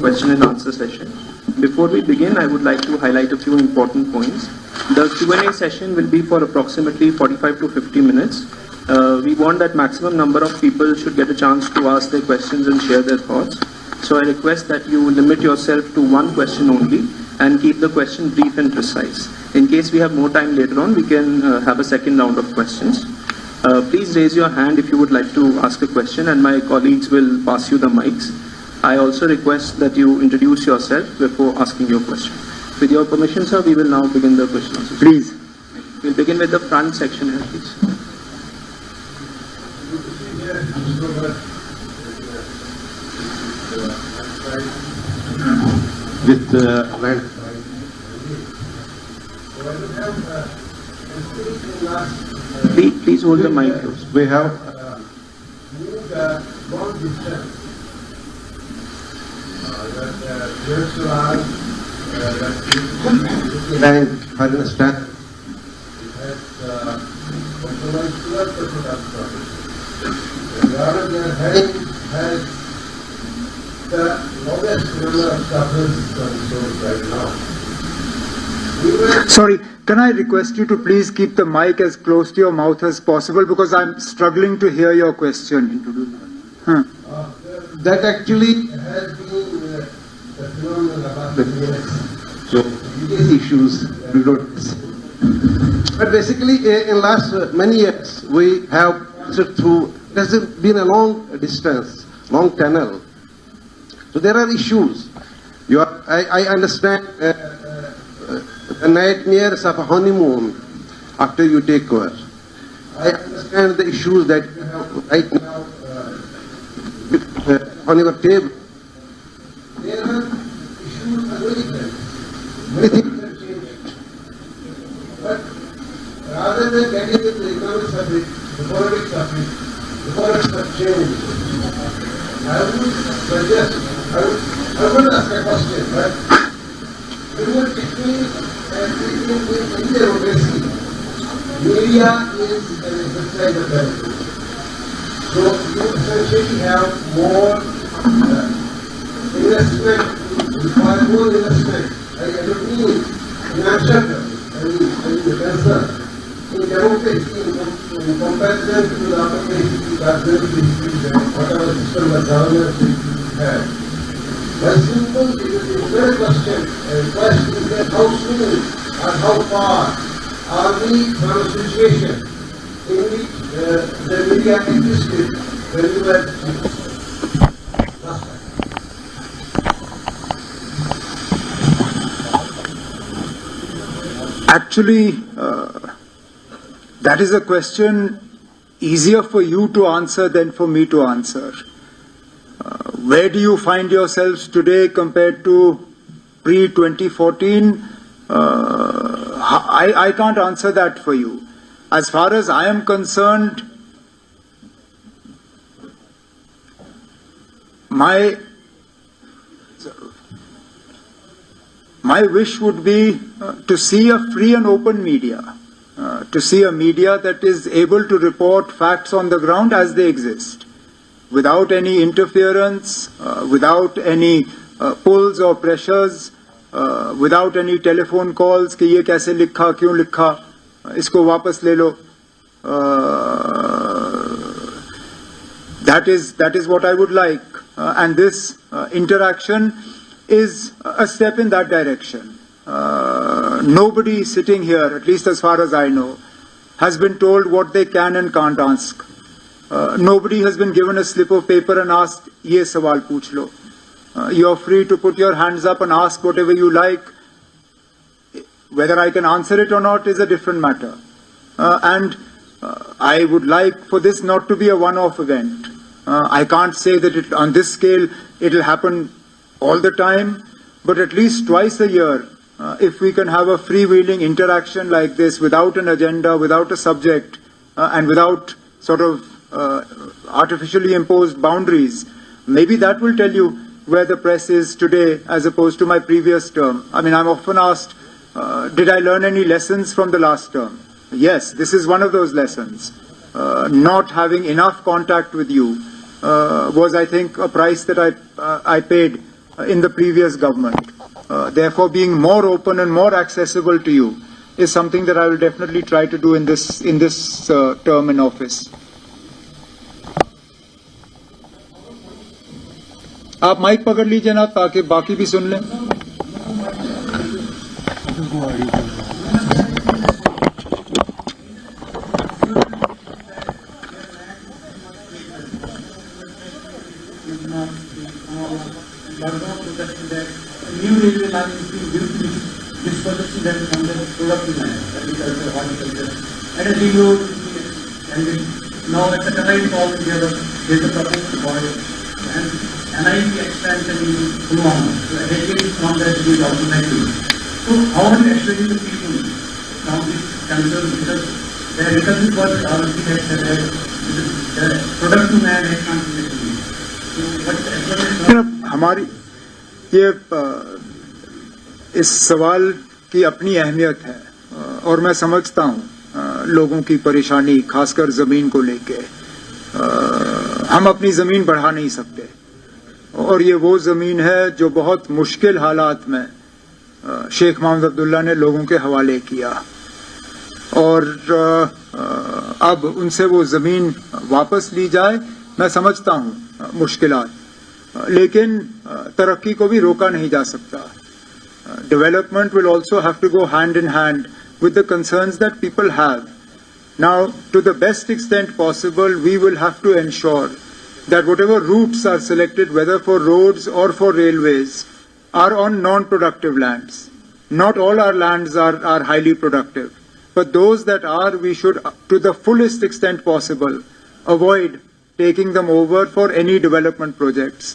Question and answer session. Before we begin, I would like to highlight a few important points. The Q&A session will be for approximately 45 to 50 minutes. We want that maximum number of people should get a chance to ask their questions and share their thoughts. So I request that you limit yourself to one question only and keep the question brief and precise. In case we have more time later on, we can have a second round of questions. Please raise your hand if you would like to ask a question, and my colleagues will pass you the mics. I also request that you introduce yourself before asking your question. With your permission, sir, we will now begin the question answer. Please. We'll begin with the front section here, please. Please hold the mic close. We have moved a long distance. And for instance, it has compromised 12% of profit. Rather than has the lowest number of suffers right now. Sorry, can I request you to please keep the mic as close to your mouth as possible, because I'm struggling to hear your question. That actually has been the phenomenon about the years. So these issues we don't. But basically, in last many years, we have passed through. There's been a long distance, long tunnel. So there are issues. I understand. The nightmares of a honeymoon after you take over. I understand the issues that you right now on your table, there are issues available. Many things have changed. But rather than getting into the economics of it, the politics of it, the politics have changed. I would suggest, I would ask a question, but Jammu Kashmir and in democracy, media is an exercise of democracy. So you essentially have more investment, require more investment. I don't mean financial terms, I mean concern. In democracy, in comparison to the other places, whatever system of governance we have. My simple question is that how soon or how far are we from a situation in which the media existed when we were last time? Actually, that is a question easier for you to answer than for me to answer. Where do you find yourselves today compared to pre-2014? I can't answer that for you. As far as I am concerned, my wish would be to see a free and open media, to see a media that is able to report facts on the ground as they exist, without any interference, without any pulls or pressures, without any telephone calls कि ये कैसे लिखा, क्यों लिखा, इसको वापस ले लो. That is what I would like, and this interaction is a step in that direction. Nobody sitting here, at least as far as I know, has been told what they can and can't ask. Nobody has been given a slip of paper and asked, ye sawal pooch lo. You are free to put your hands up and ask whatever you like. Whether I can answer it or not is a different matter. And I would like for this not to be a one-off event. I can't say that on this scale it will happen all the time, but at least twice a year, if we can have a freewheeling interaction like this without an agenda, without a subject, and without sort of artificially imposed boundaries, maybe that will tell you where the press is today as opposed to my previous term. I mean, I'm often asked, did I learn any lessons from the last term? Yes, this is one of those lessons. Not having enough contact with you was, I think, a price that I paid in the previous government. Therefore, being more open and more accessible to you is something that I will definitely try to do in this term in office. आप mic पकड़ लीजिए ना ताकि बाकी भी सुन लें. New railway line is being built to this project that is under production line, agriculture, horticulture, and a new road is being extended. Now at the current altogether, there is a proposed project and NIP expansion in Pulwama. So education is not that big automatically. So how are you explaining the people now this concerns because the agriculture project already has said that the production land has not been achieved. So what explanation? हमारी ये इस सवाल की अपनी अहमियत है और मैं समझता हूँ लोगों की परेशानी खासकर ज़मीन को लेके. हम अपनी ज़मीन बढ़ा नहीं सकते और ये वो ज़मीन है जो बहुत मुश्किल हालात में शेख मोहम्मद अब्दुल्ला ने लोगों के हवाले किया और अब उनसे वो ज़मीन वापस ली जाए. मैं समझता हूँ मुश्किलात, लेकिन तरक्की को भी रोका नहीं जा सकता. Development will also have to go hand in hand with the concerns that people have. Now, to the best extent possible, we will have to ensure that whatever routes are selected, whether for roads or for railways, are on non-productive lands. Not all our lands are highly productive, but those that are, we should, to the fullest extent possible, avoid taking them over for any development projects.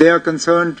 they are concerned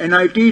NIT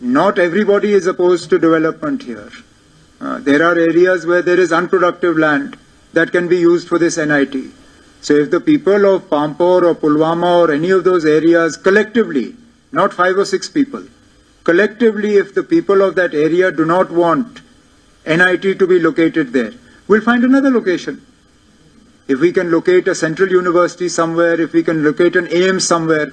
Not everybody is opposed to development here. There are areas where there is unproductive land that can be used for this NIT. So if the people of Pampore or Pulwama or any of those areas collectively, not 5 or 6 people, collectively if the people of that area do not want NIT to be located there, we'll find another location. If we can locate a central university somewhere, if we can locate an AIIMS somewhere,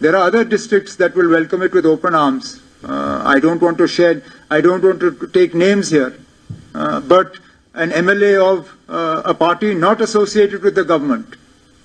There are other districts that will welcome it with open arms. I don't want to take names here, but an MLA of a party not associated with the government,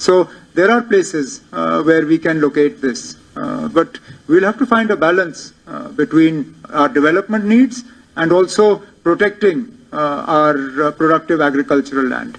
So there are places where we can locate this, but we'll have to find a balance between our development needs and also protecting our productive agricultural land.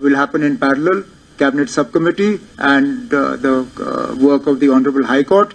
will happen in parallel, cabinet subcommittee and the work of the honorable high court.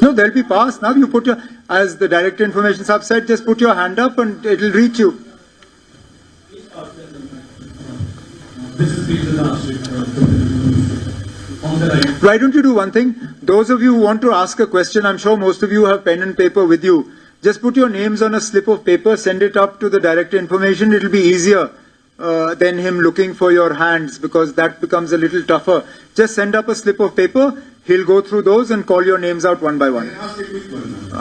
No, they'll be passed. Now you put your, as the Director Information Sahab said, just put your hand up and it will reach you. This is the last on the right. Why don't you do one thing? Those of you who want to ask a question, I'm sure most of you have pen and paper with you. Just put your names on a slip of paper, send it up to the Director Information. It will be easier than him looking for your hands because that becomes a little tougher. Just send up a slip of paper. He'll go through those and call your names out one by one.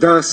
10,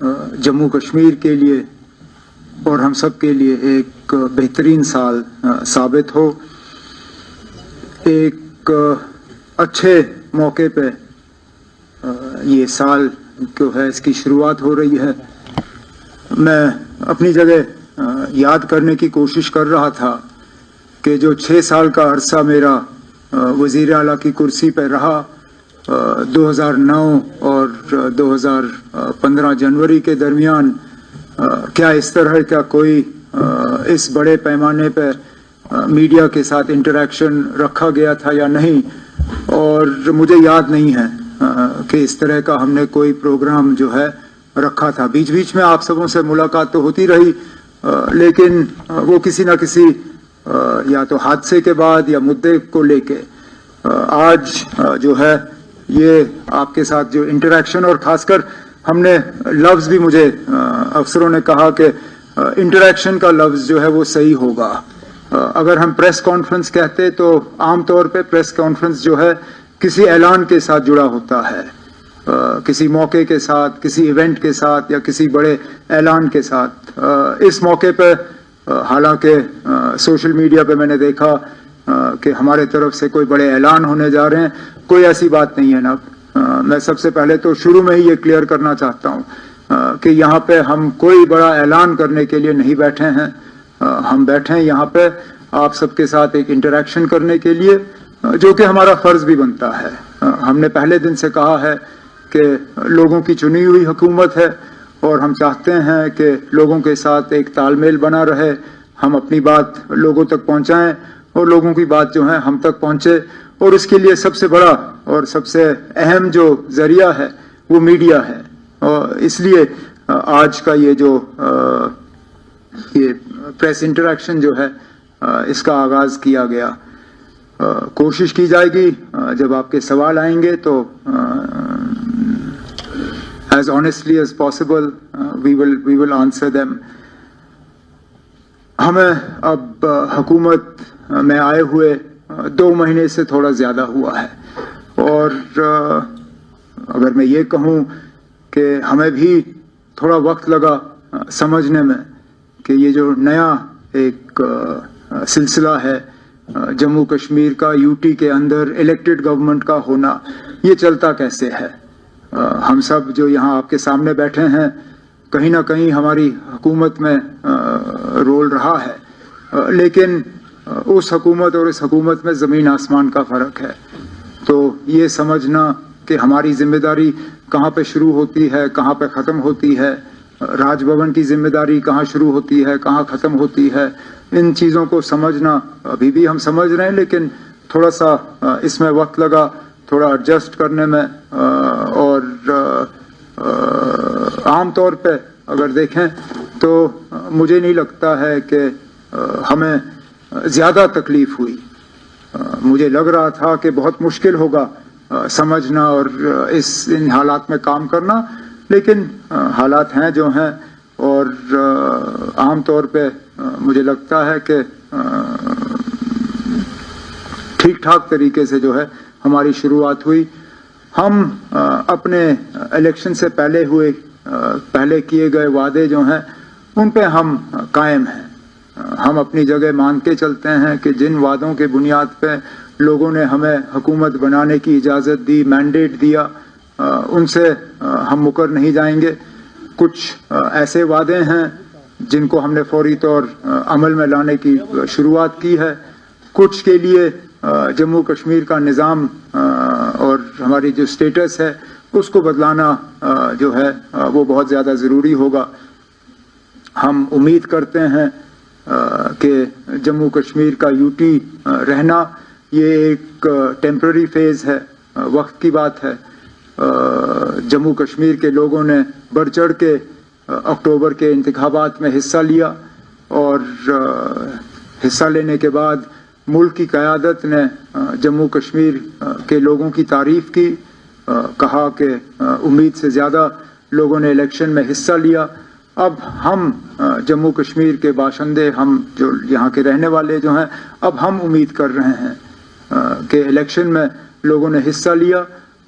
Jammu Kashmir के लिए और हम सब के लिए एक बेहतरीन साल साबित हो। एक अच्छे मौके पे ये साल जो है इसकी शुरुआत हो रही है। मैं अपनी जगह याद करने की कोशिश कर रहा था कि जो 6 साल का अरसा मेरा वज़ीर आला की कुर्सी पर रहा, 2009 और 2015 जनवरी के दरमियान क्या इस तरह का कोई इस बड़े पैमाने पर मीडिया के साथ इंटरेक्शन रखा गया था या नहीं, और मुझे याद नहीं है कि इस तरह का हमने कोई प्रोग्राम जो है रखा था। बीच बीच में आप सबों से मुलाकात तो होती रही, लेकिन वो किसी ना किसी या तो हादसे के बाद या मुद्दे को लेके आज जो है ये आपके साथ जो इंटरेक्शन, और खासकर हमने लफ्ज़ भी मुझे अफसरों ने कहा कि इंटरेक्शन का लफ्ज़ जो है वो सही होगा। अगर हम प्रेस कॉन्फ्रेंस कहते तो आम तौर पे प्रेस कॉन्फ्रेंस जो है किसी ऐलान के साथ जुड़ा होता है, किसी मौके के साथ, किसी इवेंट के साथ या किसी बड़े ऐलान के साथ। इस मौके पे हालांकि सोशल मीडिया पे मैंने देखा कि हमारे तरफ से कोई बड़े ऐलान होने जा रहे हैं, कोई ऐसी बात नहीं है ना। मैं सबसे पहले तो शुरू में ही ये क्लियर करना चाहता हूँ कि यहाँ पे हम कोई बड़ा ऐलान करने के लिए नहीं बैठे हैं। हम बैठे हैं यहाँ पे आप सबके साथ एक इंटरेक्शन करने के लिए, जो कि हमारा फर्ज भी बनता है। हमने पहले दिन से कहा है कि लोगों की चुनी हुई हुकूमत है और हम चाहते हैं कि लोगों के साथ एक तालमेल बना रहे, हम अपनी बात लोगों तक पहुंचाएं और लोगों की बात जो है हम तक पहुंचे। और इसके लिए सबसे बड़ा और सबसे अहम जो जरिया है वो मीडिया है, और इसलिए आज का ये जो ये प्रेस इंटरेक्शन जो है इसका आगाज किया गया। कोशिश की जाएगी जब आपके सवाल आएंगे तो as honestly as possible we will answer them। हमें अब हुकूमत में आए हुए 2 महीने से थोड़ा ज़्यादा हुआ है, और अगर मैं ये कहूँ कि हमें भी थोड़ा वक्त लगा समझने में कि ये जो नया एक सिलसिला है जम्मू कश्मीर का, यूटी के अंदर इलेक्टेड गवर्नमेंट का होना, ये चलता कैसे है। हम सब जो यहाँ आपके सामने बैठे हैं, कहीं ना कहीं हमारी हुकूमत में रोल रहा है, लेकिन उस हुकूमत और इस हुकूमत में ज़मीन आसमान का फ़र्क है। तो ये समझना कि हमारी जिम्मेदारी कहाँ पे शुरू होती है, कहाँ पे ख़त्म होती है, राजभवन की जिम्मेदारी कहाँ शुरू होती है, कहाँ ख़त्म होती है, इन चीज़ों को समझना अभी भी हम समझ रहे हैं, लेकिन थोड़ा सा इसमें वक्त लगा, थोड़ा एडजस्ट करने में। और आम तौर पे अगर देखें तो मुझे नहीं लगता है कि हमें ज़्यादा तकलीफ़ हुई। मुझे लग रहा था कि बहुत मुश्किल होगा समझना और इन हालात में काम करना, लेकिन हालात हैं जो हैं, और आम तौर पे मुझे लगता है कि ठीक ठाक तरीके से जो है हमारी शुरुआत हुई। हम अपने इलेक्शन से पहले किए गए वादे जो हैं उन पे हम कायम हैं। हम अपनी जगह मान के चलते हैं कि जिन वादों के बुनियाद पे लोगों ने हमें हुकूमत बनाने की इजाज़त दी, मैंडेट दिया, उनसे हम मुकर नहीं जाएंगे। कुछ ऐसे वादे हैं जिनको हमने फौरी तौर अमल में लाने की शुरुआत की है। कुछ के लिए जम्मू कश्मीर का निज़ाम और हमारी जो स्टेटस है उसको बदलाना जो है वो बहुत ज़्यादा ज़रूरी होगा। हम उम्मीद करते हैं कि जम्मू कश्मीर का यूटी रहना ये एक टेम्पररी फेज़ है, वक्त की बात है। जम्मू कश्मीर के लोगों ने बढ़ चढ़ के अक्टूबर के इंतखाबात में हिस्सा लिया, और हिस्सा लेने के बाद मुल्क की क़यादत ने जम्मू कश्मीर के लोगों की तारीफ़ की, कहा कि उम्मीद से ज़्यादा लोगों ने इलेक्शन में हिस्सा लिया। अब हम जम्मू कश्मीर के बाशिंदे, हम जो यहाँ के रहने वाले जो हैं, अब हम उम्मीद कर रहे हैं कि इलेक्शन में लोगों ने हिस्सा लिया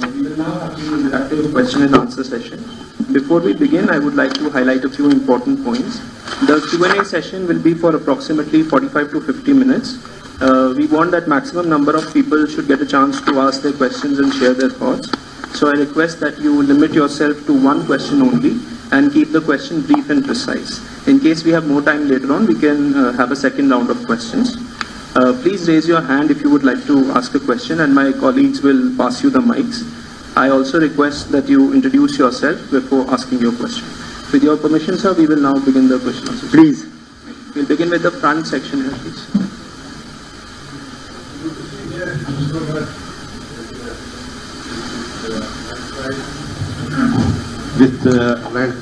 We will now have the interactive question and answer session. Before we begin, I would like to highlight a few important points. The Q&A session will be for approximately 45 to 50 minutes. We want that maximum number of people should get a chance to ask their questions and share their thoughts. So I request that you limit yourself to one question only and keep the question brief and precise. In case we have more time later on, we can have a second round of questions. Please raise your hand if you would like to ask a question and my colleagues will pass you the mics. I also request that you introduce yourself before asking your question. With your permission, sir, we will now begin the question answer. Please. We'll begin with the front section here, please. With land.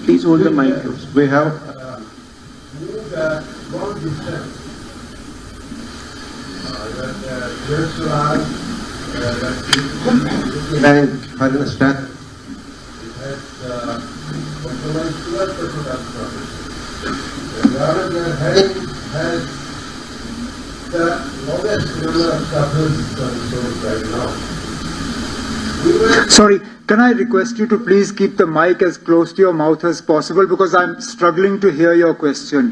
Please hold the mic. We have moved a long distance. land for instance. It has compromised 12% of profit. The government they are having has the lowest number of couples on sold right now. We were Sorry, can I request you to please keep the mic as close to your mouth as possible because I'm struggling to hear your question.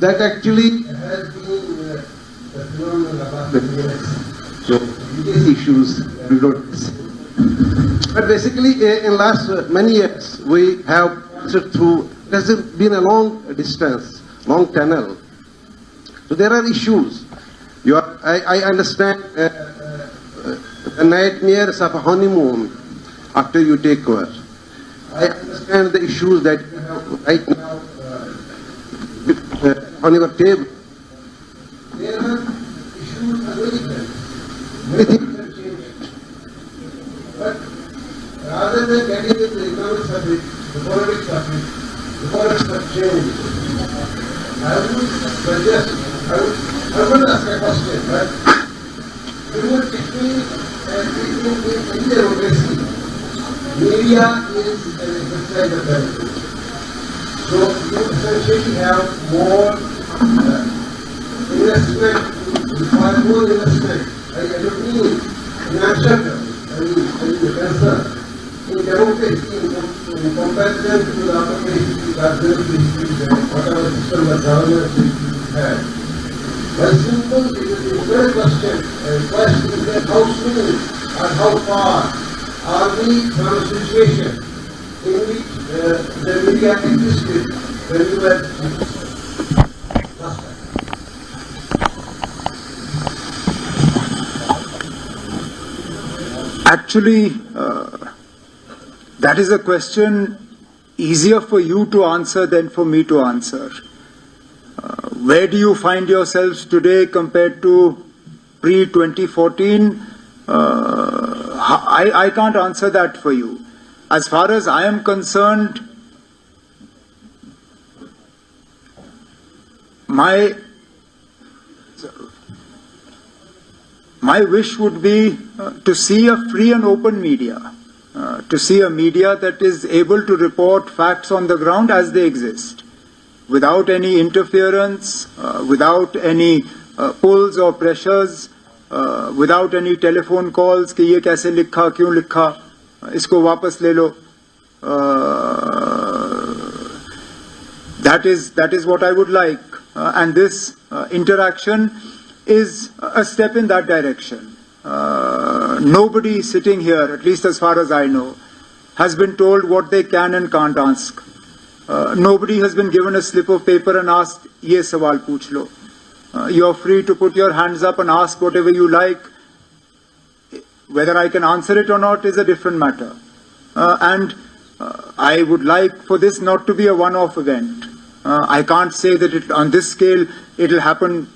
That actually has been the phenomenon about the years. so these issues we don't. But basically, in last many years, we have passed through. There's been a long distance, long tunnel. So there are issues. I understand the nightmares of a honeymoon after you take over. I understand the issues that you have right now on your table. There are issues available. Many things have changed. But rather than getting into the economics of it, the politics of it, the politics of change, I would suggest, I would ask a question, but you would technically, in democracy, media is an exercise of democracy. So you essentially have more investment, require more investment answer the cancer. In democracy, in comparison to the other places, whatever system of governance we had. But simple, it is a very question. The question is that how soon or how far are we from a situation in which the media existed when we were last time? Actually, that is a question easier for you to answer than for me to answer. Where do you find yourselves today compared to pre-2014? I can't answer that for you. As far as I am concerned, my wish would be to see a free and open media, to see a media that is able to report facts on the ground as they exist, without any interference, without any pulls or pressures, without any telephone calls कि ये कैसे लिखा, क्यों लिखा, इसको वापस ले लो. That is what I would like, and this interaction is a step in that direction. Nobody sitting here, at least as far as I know, has been told what they can and can't ask. Nobody has been given a slip of paper and asked, ye sawal pooch lo. You're free to put your hands up and ask whatever you like. Whether I can answer it or not is a different matter. And I would like for this not to be a one-off event. I can't say that on this scale it will happen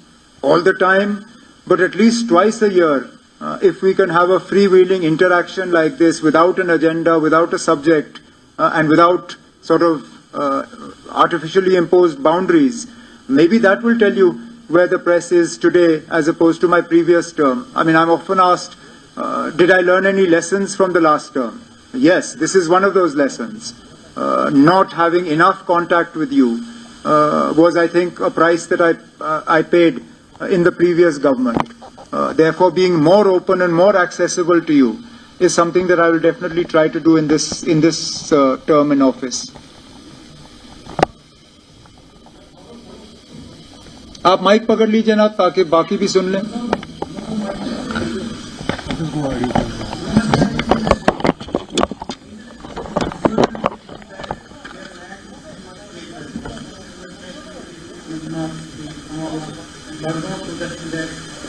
all the time, but at least twice a year, if we can have a freewheeling interaction like this without an agenda, without a subject, and without sort of artificially imposed boundaries, maybe that will tell you where the press is today as opposed to my previous term. I mean, I'm often asked, did I learn any lessons from the last term? Yes, this is one of those lessons. Not having enough contact with you was, I think, a price that I paid in the previous government. Therefore, being more open and more accessible to you is something that I will definitely try to do in this term in office. आप mic पकड़ लीजिए ना ताकि बाकी भी सुन लें.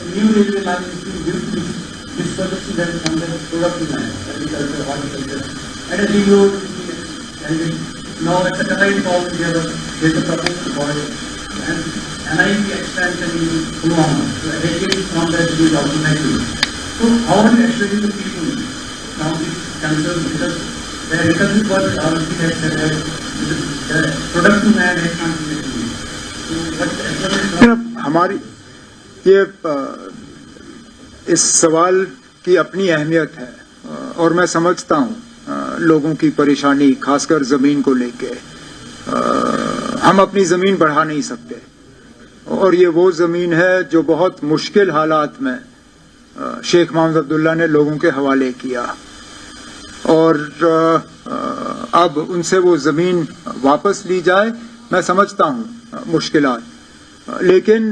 New railway line is being built, this project is under product line, agriculture, horticulture, and a ring road is being extended. Now at the current call together, there is a proposed body and NIP expansion in Pulwama, so education from that is automatically. So how are you explaining the people now these concerns, because the agriculture project already has said that the product demand has not been achieved. So what explanation? हमारी ये इस सवाल की अपनी अहमियत है और मैं समझता हूँ लोगों की परेशानी, खासकर ज़मीन को लेके. हम अपनी ज़मीन बढ़ा नहीं सकते और ये वो ज़मीन है जो बहुत मुश्किल हालात में शेख मोहम्मद अब्दुल्ला ने लोगों के हवाले किया और अब उनसे वो ज़मीन वापस ली जाए. मैं समझता हूँ मुश्किलात, लेकिन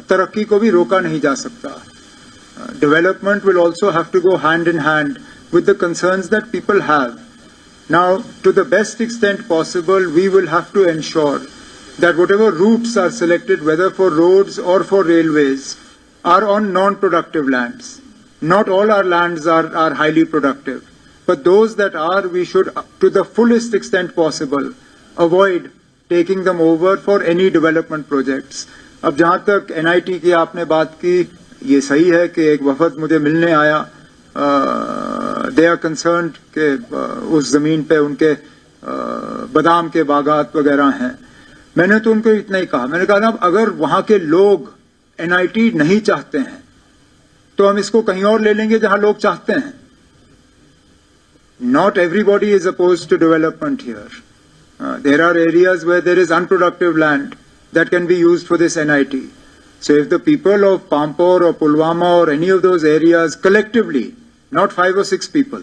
तरक्की को भी रोका नहीं जा सकता. Development will also have to go hand in hand with the concerns that people have. Now, to the best extent possible, we will have to ensure that whatever routes are selected, whether for roads or for railways, are on non-productive lands. Not all our lands are highly productive, but those that are, we should, to the fullest extent possible, avoid taking them over for any development projects. अब जहाँ तक NIT की आपने बात की, ये सही है कि एक वफद मुझे मिलने आया. They are concerned कि उस ज़मीन पे उनके बादाम के बागात वगैरह हैं. मैंने तो उनको इतना ही कहा, मैंने कहा ना, अगर वहाँ के लोग NIT नहीं चाहते हैं तो हम इसको कहीं और ले लेंगे जहाँ लोग चाहते हैं. Not everybody is opposed to development here. There are areas where there is unproductive land that can be used for this NIT. So if the people of Pampore or Pulwama or any of those areas collectively not 5 or 6 people.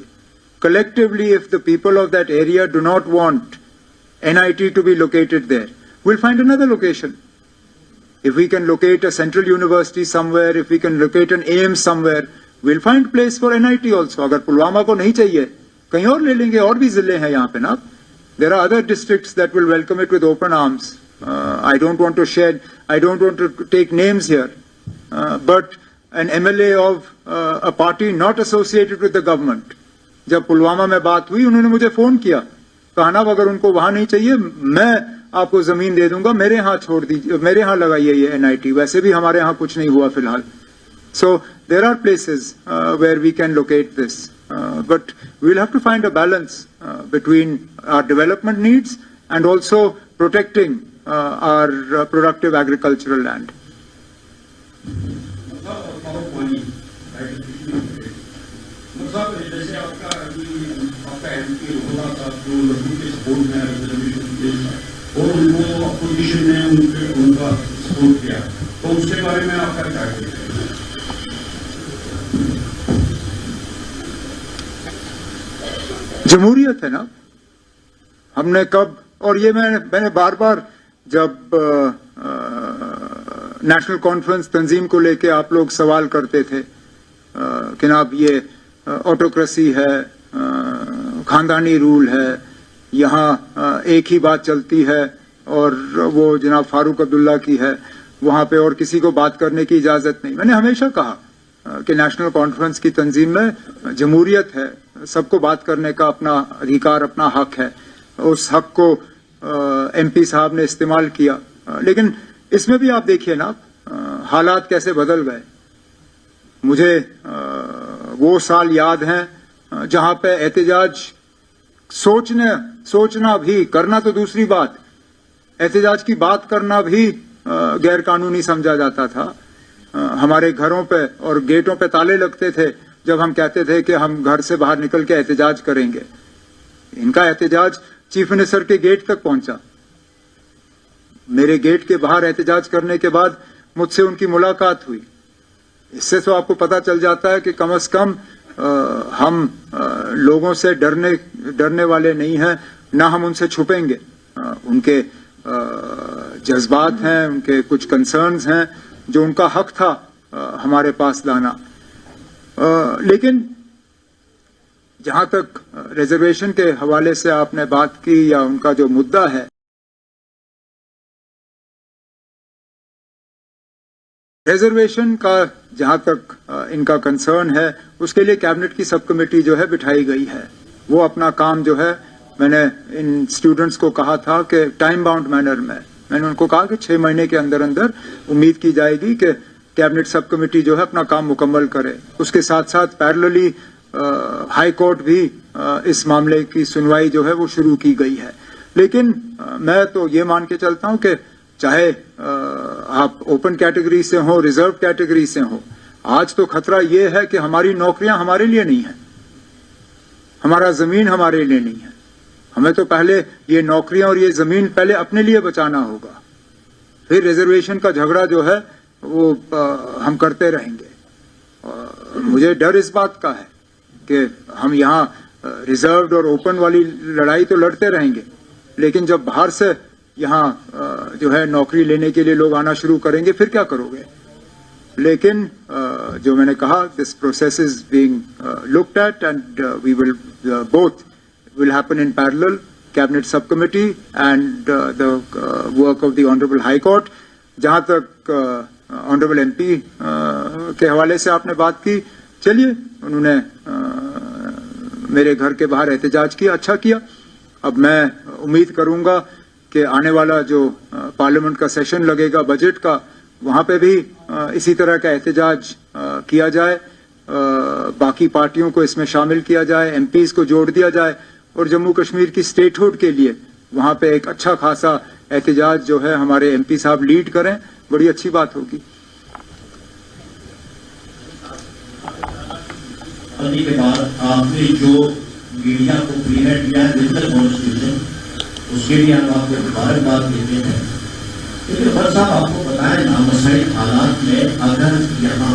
Collectively, if the people of that area do not want NIT to be located there, we'll find another location. If we can locate a central university somewhere, if we can locate an AIIMS somewhere, we'll find place for NIT also. अगर पुलवामा को नहीं चाहिए, कहीं और ले लेंगे, और भी जिले हैं यहाँ पे ना. There are other districts that will welcome it with open arms. I don't want to take names here, but an MLA of a party not associated with the government, जब पुलवामा में बात हुई, उन्होंने मुझे फोन किया, कहा ना अगर उनको वहां नहीं चाहिए, मैं आपको जमीन दे दूंगा, मेरे यहाँ छोड़ दीजिए, मेरे यहाँ लगाइए ये NIT. वैसे भी हमारे यहाँ कुछ नहीं हुआ फिलहाल. So there are places where we can locate this, but we'll have to find a balance between our development needs and also protecting our productive agricultural land. जैसे आपका MP रोहला साहब जो लड़कों के सपोर्ट में रिजर्वेशन के और वो अपोजिशन ने उनका सपोर्ट किया, तो उसके बारे में आपका क्या कहना है? जमहूरियत है ना, हमने कब, और ये मैंने बार बार जब नेशनल कॉन्फ्रेंस तंजीम को लेके आप लोग सवाल करते थे कि ना ये ऑटोक्रेसी है, खानदानी रूल है, यहाँ एक ही बात चलती है और वो जनाब फारूक अब्दुल्ला की है, वहाँ पे और किसी को बात करने की इजाज़त नहीं. मैंने हमेशा कहा कि नेशनल कॉन्फ्रेंस की तंजीम में जमहूरियत है, सबको बात करने का अपना अधिकार, अपना हक है. उस हक को MP साहब ने इस्तेमाल किया, लेकिन इसमें भी आप देखिए ना हालात कैसे बदल गए. मुझे वो साल याद हैं जहां पे एहतजाज सोचना भी, करना तो दूसरी बात, एहतजाज की बात करना भी गैर कानूनी समझा जाता था. हमारे घरों पे और गेटों पे ताले लगते थे जब हम कहते थे कि हम घर से बाहर निकल के एहतजाज करेंगे. इनका एहतजाज चीफ मिनिस्टर के गेट तक पहुंचा. मेरे गेट के बाहर एहतजाज करने के बाद मुझसे उनकी मुलाकात हुई. इससे तो आपको पता चल जाता है कि कम से कम हम लोगों से डरने वाले नहीं हैं, ना हम उनसे छुपेंगे. उनके जज्बात हैं, उनके कुछ कंसर्न्स हैं जो उनका हक था हमारे पास लाना. लेकिन जहां तक रिजर्वेशन के हवाले से आपने बात की या उनका जो मुद्दा है, रिजर्वेशन का जहां तक इनका कंसर्न है, उसके लिए कैबिनेट की सब कमेटी जो है बिठाई गई है. वो अपना काम जो है, मैंने इन स्टूडेंट्स को कहा था कि टाइम बाउंड मैनर में, मैंने उनको कहा कि 6 महीने के अंदर अंदर उम्मीद की जाएगी कि कैबिनेट सब कमेटी जो है अपना काम मुकम्मल करे. उसके साथ साथ पैरेलली हाई कोर्ट भी इस मामले की सुनवाई जो है वो शुरू की गई है. लेकिन मैं तो ये मान के चलता हूं कि चाहे आप ओपन कैटेगरी से हो, रिजर्व कैटेगरी से हो, आज तो खतरा ये है कि हमारी नौकरियां हमारे लिए नहीं है, हमारा जमीन हमारे लिए नहीं है. हमें तो पहले ये नौकरियां और ये जमीन पहले अपने लिए बचाना होगा, फिर रिजर्वेशन का झगड़ा जो है वो हम करते रहेंगे. मुझे डर इस बात का है कि हम यहाँ रिजर्व्ड और ओपन वाली लड़ाई तो लड़ते रहेंगे, लेकिन जब बाहर से यहाँ जो है नौकरी लेने के लिए लोग आना शुरू करेंगे, फिर क्या करोगे. लेकिन जो मैंने कहा, this process is being looked at and we will both will happen in parallel, cabinet subcommittee and the work of the honorable high court. जहां तक honorable MP के हवाले से आपने बात की, चलिए, उन्होंने मेरे घर के बाहर एहतजाज किया, अच्छा किया. अब मैं उम्मीद करूंगा कि आने वाला जो पार्लियामेंट का सेशन लगेगा बजट का, वहां पे भी इसी तरह का एहतजाज किया जाए, बाकी पार्टियों को इसमें शामिल किया जाए, MPs को जोड़ दिया जाए और जम्मू कश्मीर की स्टेटहुड के लिए वहां पे एक अच्छा खासा एहतजाज जो है हमारे MP साहब लीड करें, बड़ी अच्छी बात होगी. के बाद आपने जो मीडिया को प्रीहेड किया डिजिटल कॉन्स्टिट्यूशन, उसके लिए हम आपको मुबारकबाद देते हैं. लेकिन बस साहब आपको बताएं ना, मसले हालात में अगर यहाँ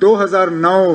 2009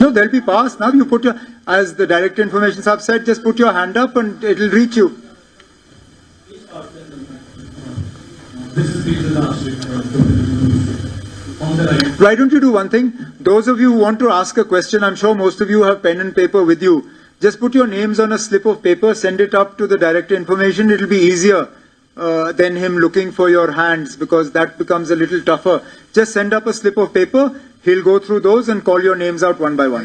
No, they'll be passed. Now you put your, as the Director Information Sahab said, just put your hand up and it will reach you. This is the last on the right. Why don't you do one thing? Those of you who want to ask a question, I'm sure most of you have pen and paper with you. Just put your names on a slip of paper, send it up to the Director Information. It will be easier than him looking for your hands, because that becomes a little tougher. Just send up a slip of paper. He'll go through those and call your names out one by one.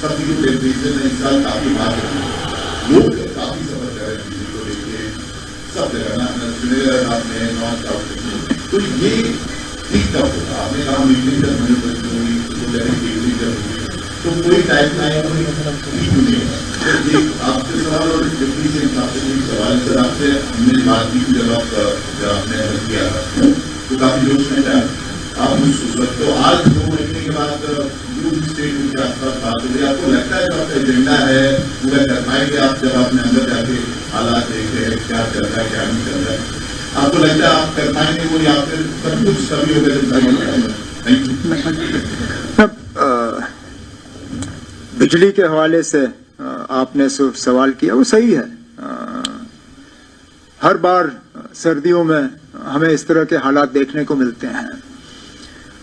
सबकी जो temperature है इस साल काफी बात लोग काफी सफर कर रहे हैं बिजली को लेके सब जगह ना श्रीनगर में नॉर्थ साउथ। तो ये ठीक कब होगा? आपने कहा मीटिंग जब मैंने बिजली जब होगी तो कोई टाइम लाइन ठीक नहीं होगा। आपसे सवाल और डिप्टी से आपसे कोई सवाल सर आपसे हमने बात की जब आपने किया तो काफी जोश में था आप उस वक्त। तो आज 2 महीने के बाद स्टेट के आसपास बात हो रही है, आपको लगता है जो आपका एजेंडा है पूरा कर पाएंगे आप जब आपने अंदर जाके हालात देख रहे हैं क्या चल रहा है क्या नहीं चल रहा है, आपको लगता है आप कर पाएंगे वो या फिर सब कुछ सभी होगा? Thank you. बिजली के हवाले से आपने सवाल किया वो सही है। हर बार सर्दियों में हमें इस तरह के हालात देखने को मिलते हैं।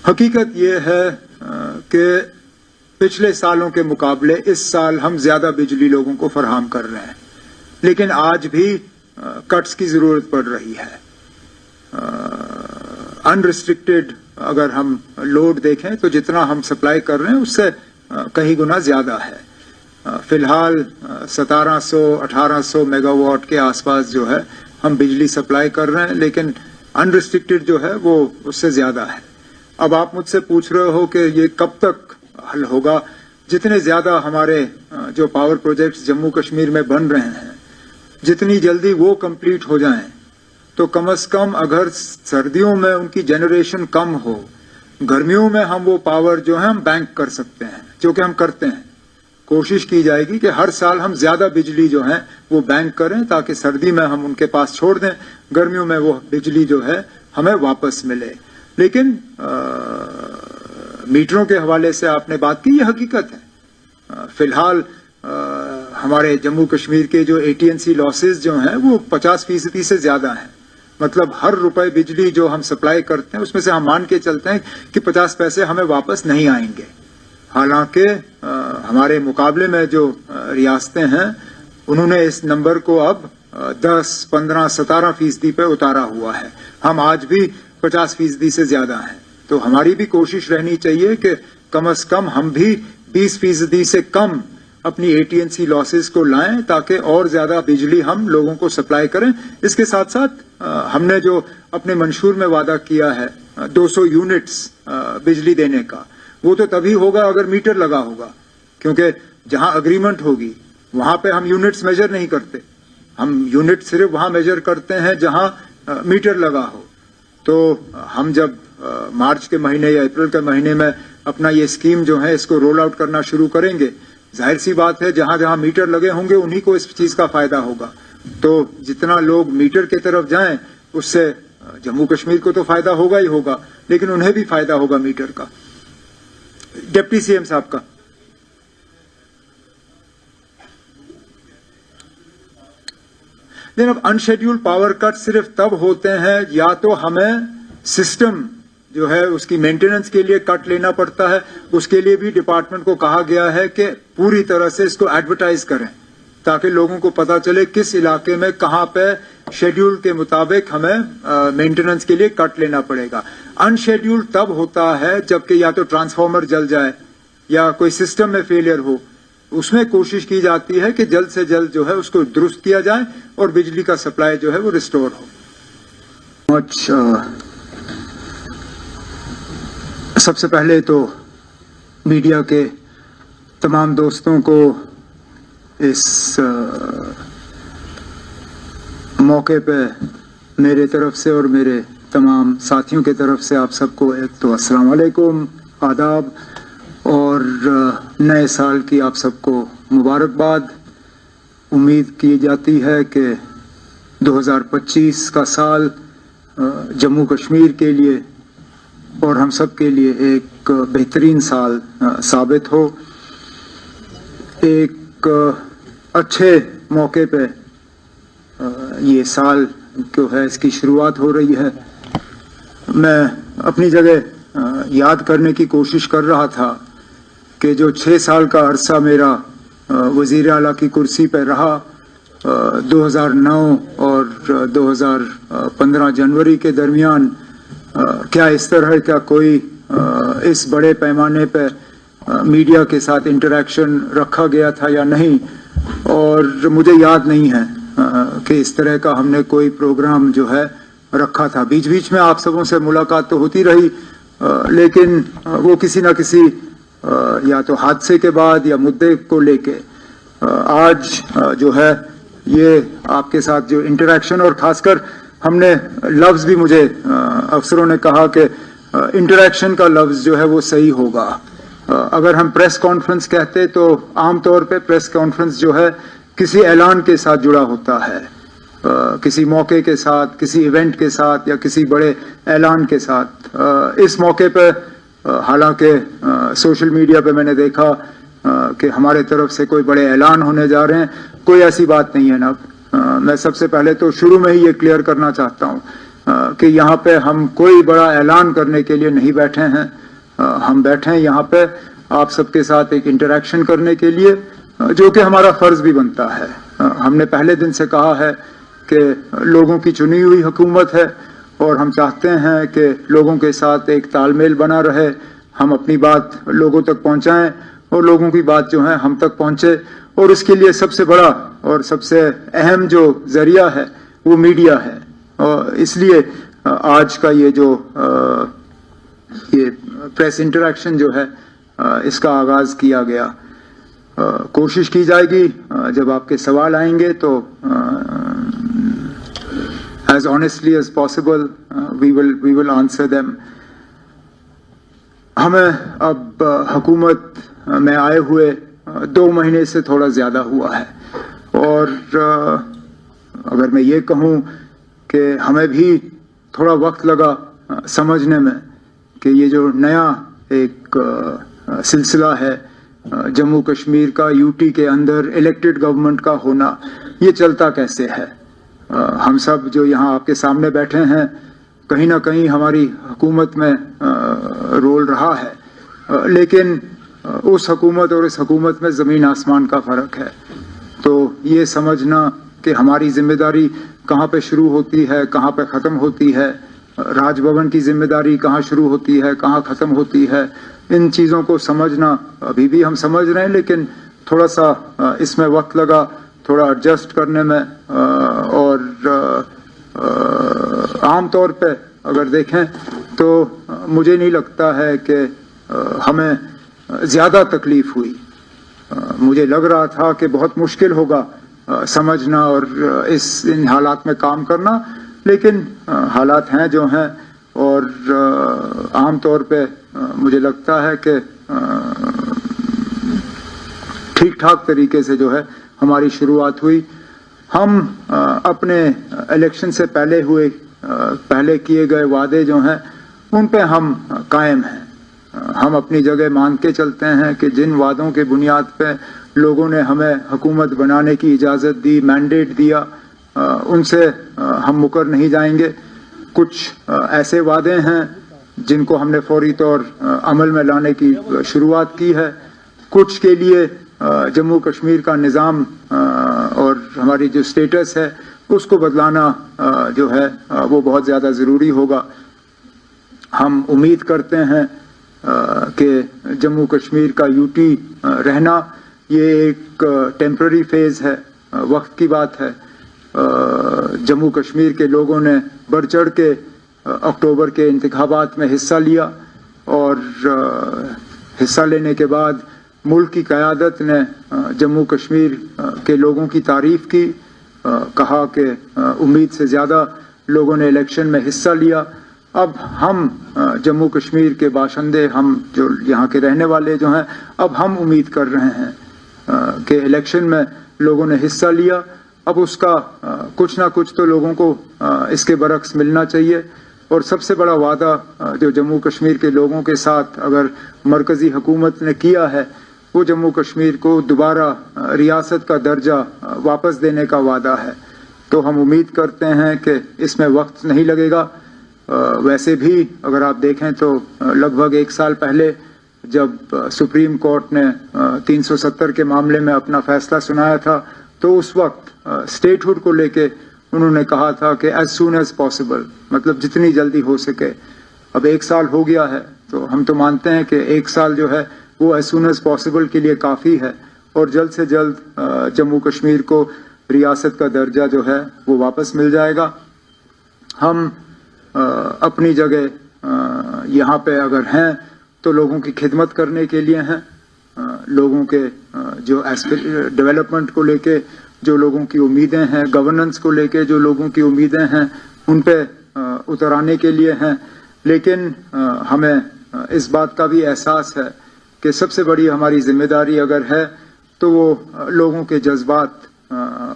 हकीकत ये है कि पिछले सालों के मुकाबले इस साल हम ज्यादा बिजली लोगों को फराहम कर रहे हैं, लेकिन आज भी कट्स की जरूरत पड़ रही है। अनरिस्ट्रिक्टेड अगर हम लोड देखें तो जितना हम सप्लाई कर रहे हैं उससे कहीं गुना ज्यादा है। फिलहाल 1700-1800 मेगावाट के आसपास जो है हम बिजली सप्लाई कर रहे हैं, लेकिन अनरिस्ट्रिक्टेड जो है वो उससे ज्यादा है। अब आप मुझसे पूछ रहे हो कि ये कब तक हल होगा? जितने ज्यादा हमारे जो पावर प्रोजेक्ट्स जम्मू कश्मीर में बन रहे हैं जितनी जल्दी वो कंप्लीट हो जाएं तो कम से कम अगर सर्दियों में उनकी जनरेशन कम हो, गर्मियों में हम वो पावर जो है हम बैंक कर सकते हैं, जो कि हम करते हैं। कोशिश की जाएगी कि हर साल हम ज्यादा बिजली जो है वो बैंक करें ताकि सर्दी में हम उनके पास छोड़ दें, गर्मियों में वो बिजली जो है हमें वापस मिले। लेकिन मीटरों के हवाले से आपने बात की, ये हकीकत है। फिलहाल हमारे जम्मू कश्मीर के जो AT&C लॉसेस जो हैं वो 50% से ज्यादा हैं। मतलब हर रुपए बिजली जो हम सप्लाई करते हैं उसमें से हम मान के चलते हैं कि 50 पैसे हमें वापस नहीं आएंगे। हालांकि हमारे मुकाबले में जो रियासतें हैं उन्होंने इस नंबर को अब 10, 15, 17% पे उतारा हुआ है। हम आज भी 50% से ज्यादा हैं। तो हमारी भी कोशिश रहनी चाहिए कि कम से कम हम भी 20% से कम अपनी AT&C लॉसेस को लाएं ताकि और ज्यादा बिजली हम लोगों को सप्लाई करें। इसके साथ साथ हमने जो अपने मंशूर में वादा किया है 200 यूनिट्स बिजली देने का, वो तो तभी होगा अगर मीटर लगा होगा, क्योंकि जहां अग्रीमेंट होगी वहां पे हम यूनिट्स मेजर नहीं करते। हम यूनिट सिर्फ वहां मेजर करते हैं जहां मीटर लगा हो। तो हम जब मार्च के महीने या अप्रैल के महीने में अपना ये स्कीम जो है इसको रोल आउट करना शुरू करेंगे, जाहिर सी बात है जहां जहां मीटर लगे होंगे उन्हीं को इस चीज का फायदा होगा। तो जितना लोग मीटर की तरफ जाएं उससे जम्मू कश्मीर को तो फायदा होगा ही होगा, लेकिन उन्हें भी फायदा होगा मीटर का। डिप्टी CM साहब का लेकिन अब अनशेड्यूल्ड पावर कट सिर्फ तब होते हैं या तो हमें सिस्टम जो है उसकी मेंटेनेंस के लिए कट लेना पड़ता है। उसके लिए भी डिपार्टमेंट को कहा गया है कि पूरी तरह से इसको एडवर्टाइज करें ताकि लोगों को पता चले किस इलाके में कहां पे शेड्यूल के मुताबिक हमें मेंटेनेंस के लिए कट लेना पड़ेगा। अनशेड्यूल्ड तब होता है जबकि या तो ट्रांसफार्मर जल जाए या कोई सिस्टम में फेलियर हो। उसमें कोशिश की जाती है कि जल्द से जल्द जो है उसको दुरुस्त किया जाए और बिजली का सप्लाई जो है वो रिस्टोर हो। सबसे पहले तो मीडिया के तमाम दोस्तों को इस मौके पे मेरे तरफ से और मेरे तमाम साथियों के तरफ से आप सबको एक तो अस्सलाम वालेकुम, आदाब और नए साल की आप सबको मुबारकबाद। उम्मीद की जाती है कि 2025 का साल जम्मू कश्मीर के लिए और हम सब के लिए एक बेहतरीन साल साबित हो। एक अच्छे मौके पे ये साल जो है इसकी शुरुआत हो रही है। मैं अपनी जगह याद करने की कोशिश कर रहा था कि जो 6 साल का अरसा मेरा वजीर आला की कुर्सी पर रहा, 2009 और 2015 जनवरी के दरमियान क्या इस तरह का कोई इस बड़े पैमाने पर मीडिया के साथ इंटरेक्शन रखा गया था या नहीं, और मुझे याद नहीं है कि इस तरह का हमने कोई प्रोग्राम जो है रखा था। बीच बीच में आप सबों से मुलाकात तो होती रही, लेकिन वो किसी ना किसी या तो हादसे के बाद या मुद्दे को लेके आज जो है ये आपके साथ जो इंटरेक्शन, और खासकर हमने लफ्ज़ भी, मुझे अफसरों ने कहा कि इंटरेक्शन का लफ्ज़ जो है वो सही होगा। अगर हम प्रेस कॉन्फ्रेंस कहते तो आमतौर पे प्रेस कॉन्फ्रेंस जो है किसी ऐलान के साथ जुड़ा होता है, किसी मौके के साथ, किसी इवेंट के साथ या किसी बड़े ऐलान के साथ। इस मौके पे हालांकि सोशल मीडिया पे मैंने देखा कि हमारे तरफ से कोई बड़े ऐलान होने जा रहे हैं, कोई ऐसी बात नहीं है ना। मैं सबसे पहले तो शुरू में ही ये क्लियर करना चाहता हूँ कि यहाँ पे हम कोई बड़ा ऐलान करने के लिए नहीं बैठे हैं। हम बैठे हैं यहाँ पे आप सबके साथ एक इंटरेक्शन करने के लिए, जो कि हमारा फर्ज भी बनता है। हमने पहले दिन से कहा है कि लोगों की चुनी हुई हुकूमत है और हम चाहते हैं कि लोगों के साथ एक तालमेल बना रहे, हम अपनी बात लोगों तक पहुंचाएं और लोगों की बात जो है हम तक पहुंचे। और इसके लिए सबसे बड़ा और सबसे अहम जो जरिया है वो मीडिया है, और इसलिए आज का ये जो ये प्रेस इंटरेक्शन जो है इसका आगाज किया गया। कोशिश की जाएगी जब आपके सवाल आएंगे तो as honestly as possible we will answer them। हमें अब हुकूमत में आए हुए 2 महीने से थोड़ा ज्यादा हुआ है, और अगर मैं ये कहूँ कि हमें भी थोड़ा वक्त लगा समझने में कि ये जो नया एक सिलसिला है जम्मू कश्मीर का, यूटी के अंदर इलेक्टेड गवर्नमेंट का होना, ये चलता कैसे है। हम सब जो यहाँ आपके सामने बैठे हैं, कहीं ना कहीं हमारी हुकूमत में रोल रहा है, लेकिन उस हुकूमत और इस हुकूमत में ज़मीन आसमान का फ़र्क है। तो ये समझना कि हमारी जिम्मेदारी कहाँ पे शुरू होती है, कहाँ पे ख़त्म होती है, राजभवन की जिम्मेदारी कहाँ शुरू होती है, कहाँ ख़त्म होती है, इन चीज़ों को समझना अभी भी हम समझ रहे हैं, लेकिन थोड़ा सा इसमें वक्त लगा, थोड़ा एडजस्ट करने में। और आम तौर पे अगर देखें तो मुझे नहीं लगता है कि हमें ज़्यादा तकलीफ हुई। मुझे लग रहा था कि बहुत मुश्किल होगा समझना और इन हालात में काम करना, लेकिन हालात हैं जो हैं, और आम तौर पे मुझे लगता है कि ठीक ठाक तरीके से जो है हमारी शुरुआत हुई। हम अपने इलेक्शन से पहले किए गए वादे जो हैं उन पे हम कायम हैं। हम अपनी जगह मान के चलते हैं कि जिन वादों के बुनियाद पे लोगों ने हमें हुकूमत बनाने की इजाज़त दी, मैंडेट दिया, उनसे हम मुकर नहीं जाएंगे। कुछ ऐसे वादे हैं जिनको हमने फौरी तौर अमल में लाने की शुरुआत की है। कुछ के लिए जम्मू कश्मीर का निज़ाम और हमारी जो स्टेटस है उसको बदलाना जो है वो बहुत ज़्यादा ज़रूरी होगा। हम उम्मीद करते हैं कि जम्मू कश्मीर का यूटी रहना ये एक टेम्पररी फेज़ है, वक्त की बात है। जम्मू कश्मीर के लोगों ने बढ़ चढ़ के अक्टूबर के इंतखाबात में हिस्सा लिया, और हिस्सा लेने के बाद मुल्क की क़यादत ने जम्मू कश्मीर के लोगों की तारीफ़ की, कहा कि उम्मीद से ज़्यादा लोगों ने इलेक्शन में हिस्सा लिया। अब हम जम्मू कश्मीर के बाशिंदे, हम जो यहाँ के रहने वाले जो हैं, अब हम उम्मीद कर रहे हैं कि इलेक्शन में लोगों ने हिस्सा लिया, अब उसका कुछ ना कुछ तो लोगों को इसके बरक्स मिलना चाहिए। और सबसे बड़ा वादा जो जम्मू कश्मीर के लोगों के साथ अगर मरकज़ी हुकूमत ने किया है, वो जम्मू कश्मीर को दोबारा रियासत का दर्जा वापस देने का वादा है। तो हम उम्मीद करते हैं कि इसमें वक्त नहीं लगेगा। वैसे भी अगर आप देखें तो लगभग 1 साल पहले जब सुप्रीम कोर्ट ने 370 के मामले में अपना फैसला सुनाया था, तो उस वक्त स्टेटहुड को लेके उन्होंने कहा था कि एज सून एज पॉसिबल, मतलब जितनी जल्दी हो सके। अब 1 साल हो गया है, तो हम तो मानते हैं कि 1 साल जो है वो एज सून एज पॉसिबल के लिए काफ़ी है और जल्द से जल्द जम्मू कश्मीर को रियासत का दर्जा जो है वो वापस मिल जाएगा। हम अपनी जगह यहाँ पे अगर हैं तो लोगों की खिदमत करने के लिए हैं, लोगों के जो डेवलपमेंट को लेके जो लोगों की उम्मीदें हैं, गवर्नेंस को लेके जो लोगों की उम्मीदें हैं, उन पे उतर आने के लिए हैं। लेकिन हमें इस बात का भी एहसास है कि सबसे बड़ी हमारी जिम्मेदारी अगर है तो वो लोगों के जज्बात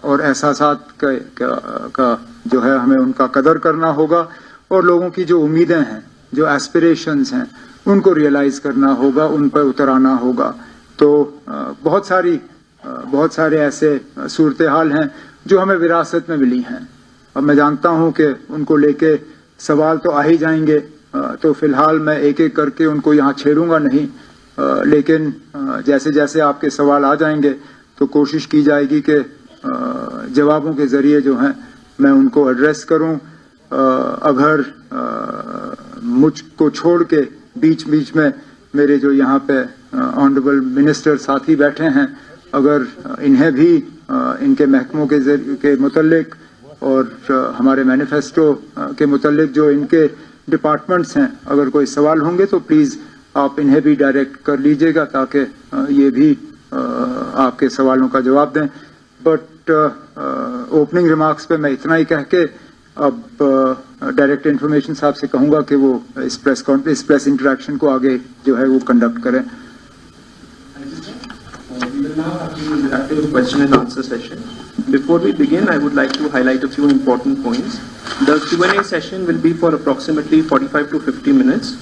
और एहसासात का जो है हमें उनका कदर करना होगा और लोगों की जो उम्मीदें हैं, जो एस्पिरेशंस हैं, उनको रियलाइज करना होगा, उन पर उतर आना होगा। तो बहुत सारे ऐसे सूरत हाल हैं जो हमें विरासत में मिली हैं। अब मैं जानता हूं कि उनको लेके सवाल तो आ ही जाएंगे, तो फिलहाल मैं एक एक करके उनको यहाँ छेड़ूंगा नहीं, लेकिन जैसे जैसे आपके सवाल आ जाएंगे तो कोशिश की जाएगी कि जवाबों के जरिए जो हैं मैं उनको एड्रेस करूं। अगर मुझको छोड़ के बीच बीच में मेरे जो यहाँ पे ऑनरेबल मिनिस्टर साथी बैठे हैं, अगर इन्हें भी इनके महकमों के मुतल्लिक और हमारे मैनिफेस्टो के मुतल्लिक जो इनके डिपार्टमेंट्स हैं, अगर कोई सवाल होंगे तो प्लीज़ आप इन्हें भी डायरेक्ट कर लीजिएगा ताकि ये भी आपके सवालों का जवाब दें। बट ओपनिंग रिमार्क्स पे मैं इतना ही कह के अब डायरेक्ट इन्फॉर्मेशन साहब से कहूंगा कि वो इस प्रेस इंटरेक्शन को आगे जो है वो कंडक्ट करें। We will now have the interactive question and answer session. Before we begin, I would like to highlight a few important points. The Q&A session will be for approximately 45 to 50 minutes.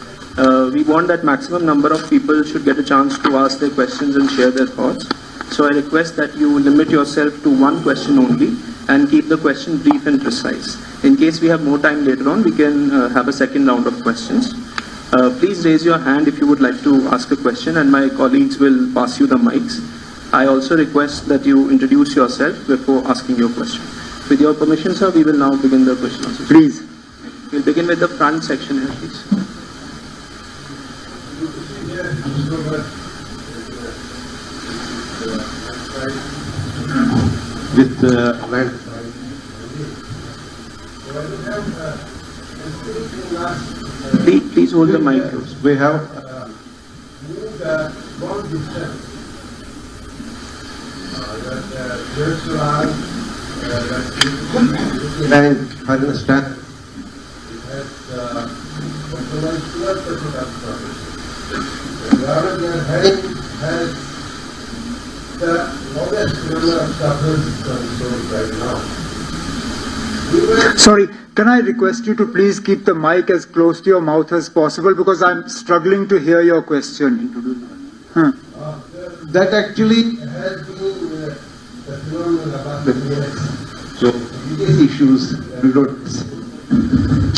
We want that maximum number of people should get a chance to ask their questions and share their thoughts. So I request that you limit yourself to one question only and keep the question brief and precise. In case we have more time later on, we can have a second round of questions. Please raise your hand if you would like to ask a question and my colleagues will pass you the mics. I also request that you introduce yourself before asking your question. With your permission, sir, we will now begin the question answer. Please. We'll begin with the front section here, please. With land. Please hold the mic. We have moved a long distance. land, for instance, Rather than having had the longest number of suffers right now. Sorry, can I request you to please keep the mic as close to your mouth as possible because I'm struggling to hear your question. that actually Has been the phenomenon about the years. so these issues we don't.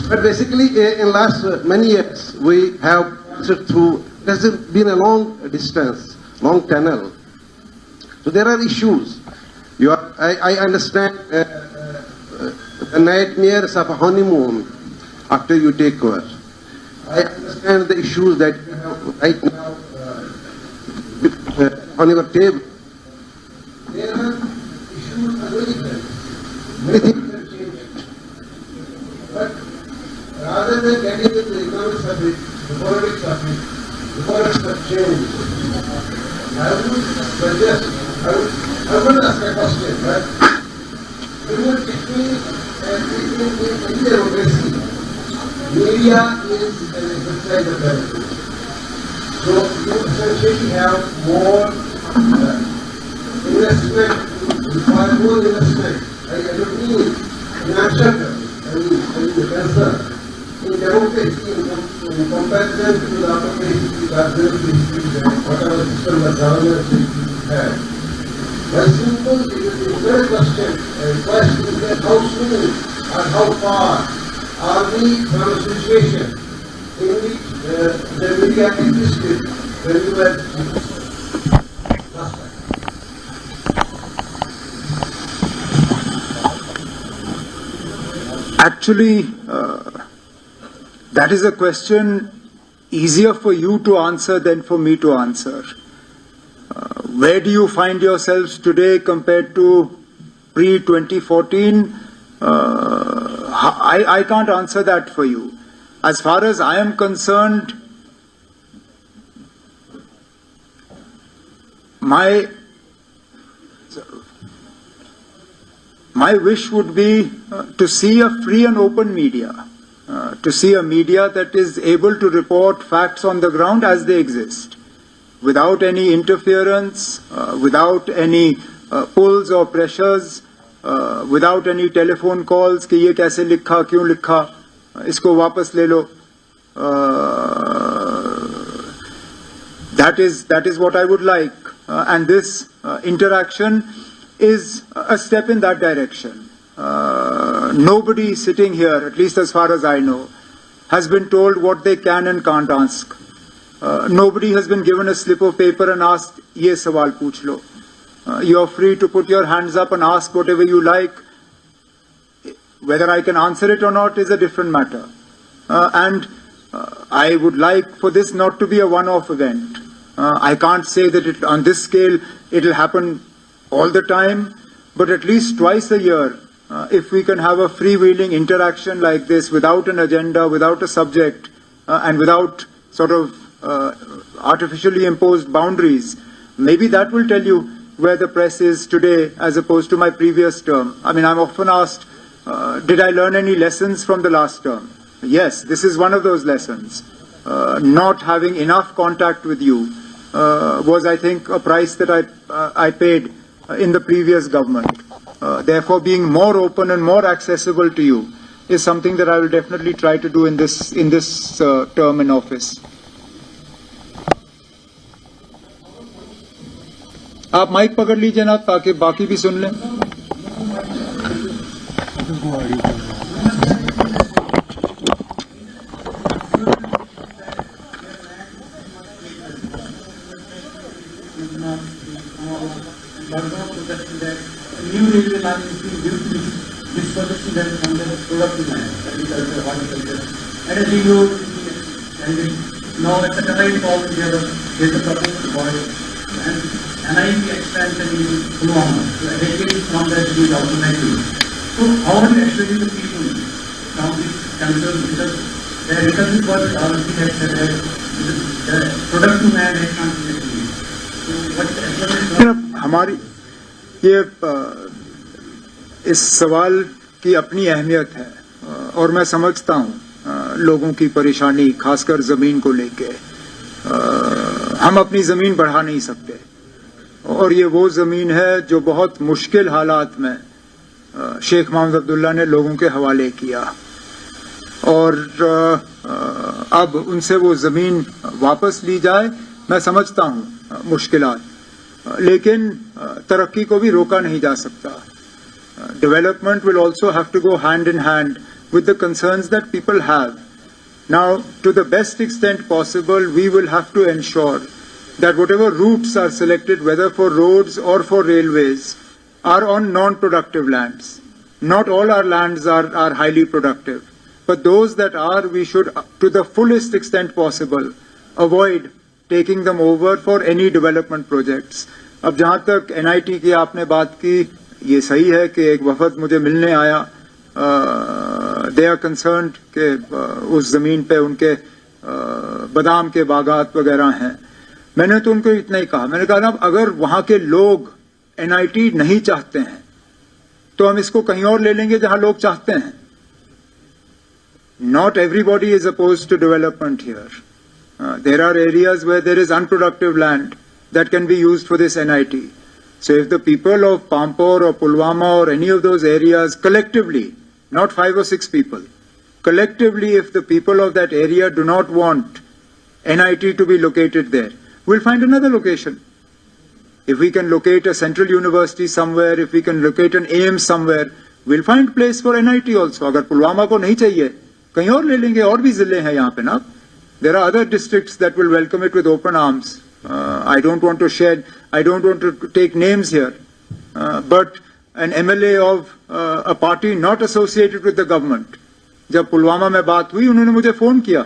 But basically, in last many years, we have passed through. There's been a long distance, long tunnel. So there are issues. I understand the nightmares of a honeymoon after you take over. I understand the issues that you have right now on your table. There are issues available. Many things have changed. But rather than getting into the economics of it, the politics of it, the politics have changed. I would suggest, I would ask a question, but in democracy, media is an exercise of democracy. So you essentially have more investment, require more investment. I don't mean financial terms, I mean the concern. In democracy, in comparison to the opportunity that whatever system the government had. My simple very question is that how soon or how far are we from a situation in which the media existed when we were last time? Actually, that is a question easier for you to answer than for me to answer. Where do you find yourselves today compared to pre-2014? I can't answer that for you. As far as I am concerned, my wish would be to see a free and open media, to see a media that is able to report facts on the ground as they exist, without any interference, without any pulls or pressures, without any telephone calls कि ये कैसे लिखा, क्यों लिखा, इसको वापस ले लो. That is what I would like, and this interaction is a step in that direction. Nobody sitting here, at least as far as I know, has been told what they can and can't ask. Nobody has been given a slip of paper and asked, ye sawal pooch lo. You are free to put your hands up and ask whatever you like. Whether I can answer it or not is a different matter. And I would like for this not to be a one-off event. I can't say that on this scale it will happen all the time, but at least twice a year, if we can have a freewheeling interaction like this without an agenda, without a subject, and without sort of artificially imposed boundaries, maybe that will tell you where the press is today as opposed to my previous term. I mean, I'm often asked, did I learn any lessons from the last term? Yes, this is one of those lessons. Not having enough contact with you was, I think, a price that I paid in the previous government. Therefore, being more open and more accessible to you is something that I will definitely try to do in this term in office. आप mic पकड़ लीजिए ना ताकि बाकी भी सुन लें. New railway line is being built to disposition that from the product line, agriculture, horticulture, and a new road is being extended. Now it's a combined all together. There's a proposed body and NIP expansion in Pulwama. So evacuation from that is automatic. So how are you assuring the people from this concern, because the agriculture body already has said that the product to man has not been achieved. So what's the assurance? हमारी ये इस सवाल की अपनी अहमियत है और मैं समझता हूँ लोगों की परेशानी, खासकर ज़मीन को लेके. हम अपनी ज़मीन बढ़ा नहीं सकते और ये वो ज़मीन है जो बहुत मुश्किल हालात में शेख मोहम्मद अब्दुल्ला ने लोगों के हवाले किया और अब उनसे वो ज़मीन वापस ली जाए. मैं समझता हूँ मुश्किलात, लेकिन तरक्की को भी रोका नहीं जा सकता. Development will also have to go hand in hand with the concerns that people have. Now, to the best extent possible, we will have to ensure that whatever routes are selected, whether for roads or for railways, are on non-productive lands. Not all our lands are highly productive, but those that are, we should, to the fullest extent possible, avoid taking them over for any development projects. अब जहाँ तक NIT की आपने बात की, ये सही है कि एक वफद मुझे मिलने आया. दे आर कंसर्न्ड कि उस ज़मीन पे उनके बादाम के बागात वगैरह हैं. मैंने तो उनको इतना ही कहा, मैंने कहा ना अगर वहाँ के लोग NIT नहीं चाहते हैं तो हम इसको कहीं और ले लेंगे जहाँ लोग चाहते हैं. Not everybody is opposed to development here. There are areas where there is unproductive land that can be used for this NIT. So if the people of Pampore or Pulwama or any of those areas collectively, not 5 or 6 people, collectively if the people of that area do not want NIT to be located there, we'll find another location. If we can locate a central university somewhere, if we can locate an AIIMS somewhere, we'll find place for NIT also. अगर पुलवामा को नहीं चाहिए, कहीं और ले लेंगे, और भी जिले हैं यहाँ पे ना. There are other districts that will welcome it with open arms. I don't want to take names here, but an MLA of a party not associated with the government, जब पुलवामा में बात हुई उन्होंने मुझे फोन किया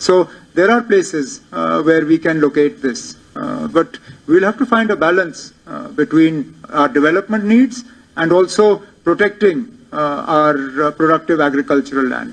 So there are places where we can locate this, but we'll have to find a balance between our development needs and also protecting our productive agricultural land.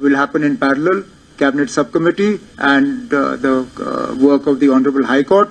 will happen in parallel, cabinet subcommittee and the work of the honorable high court.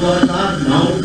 2009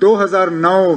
2009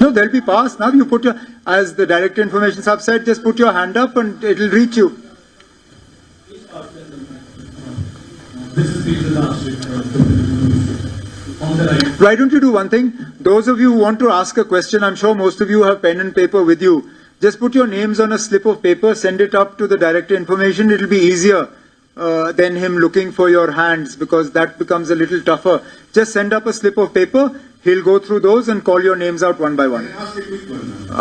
No, there'll be pass. Now you put your, as the Director Information Sahab said, just put your hand up and it'll reach you. This is the last on the right. Why don't you do one thing? Those of you who want to ask a question, I'm sure most of you have pen and paper with you. Just put your names on a slip of paper, send it up to the Director Information. It'll be easier than him looking for your hands, because that becomes a little tougher. Just send up a slip of paper. He'll go through those and call your names out one by one.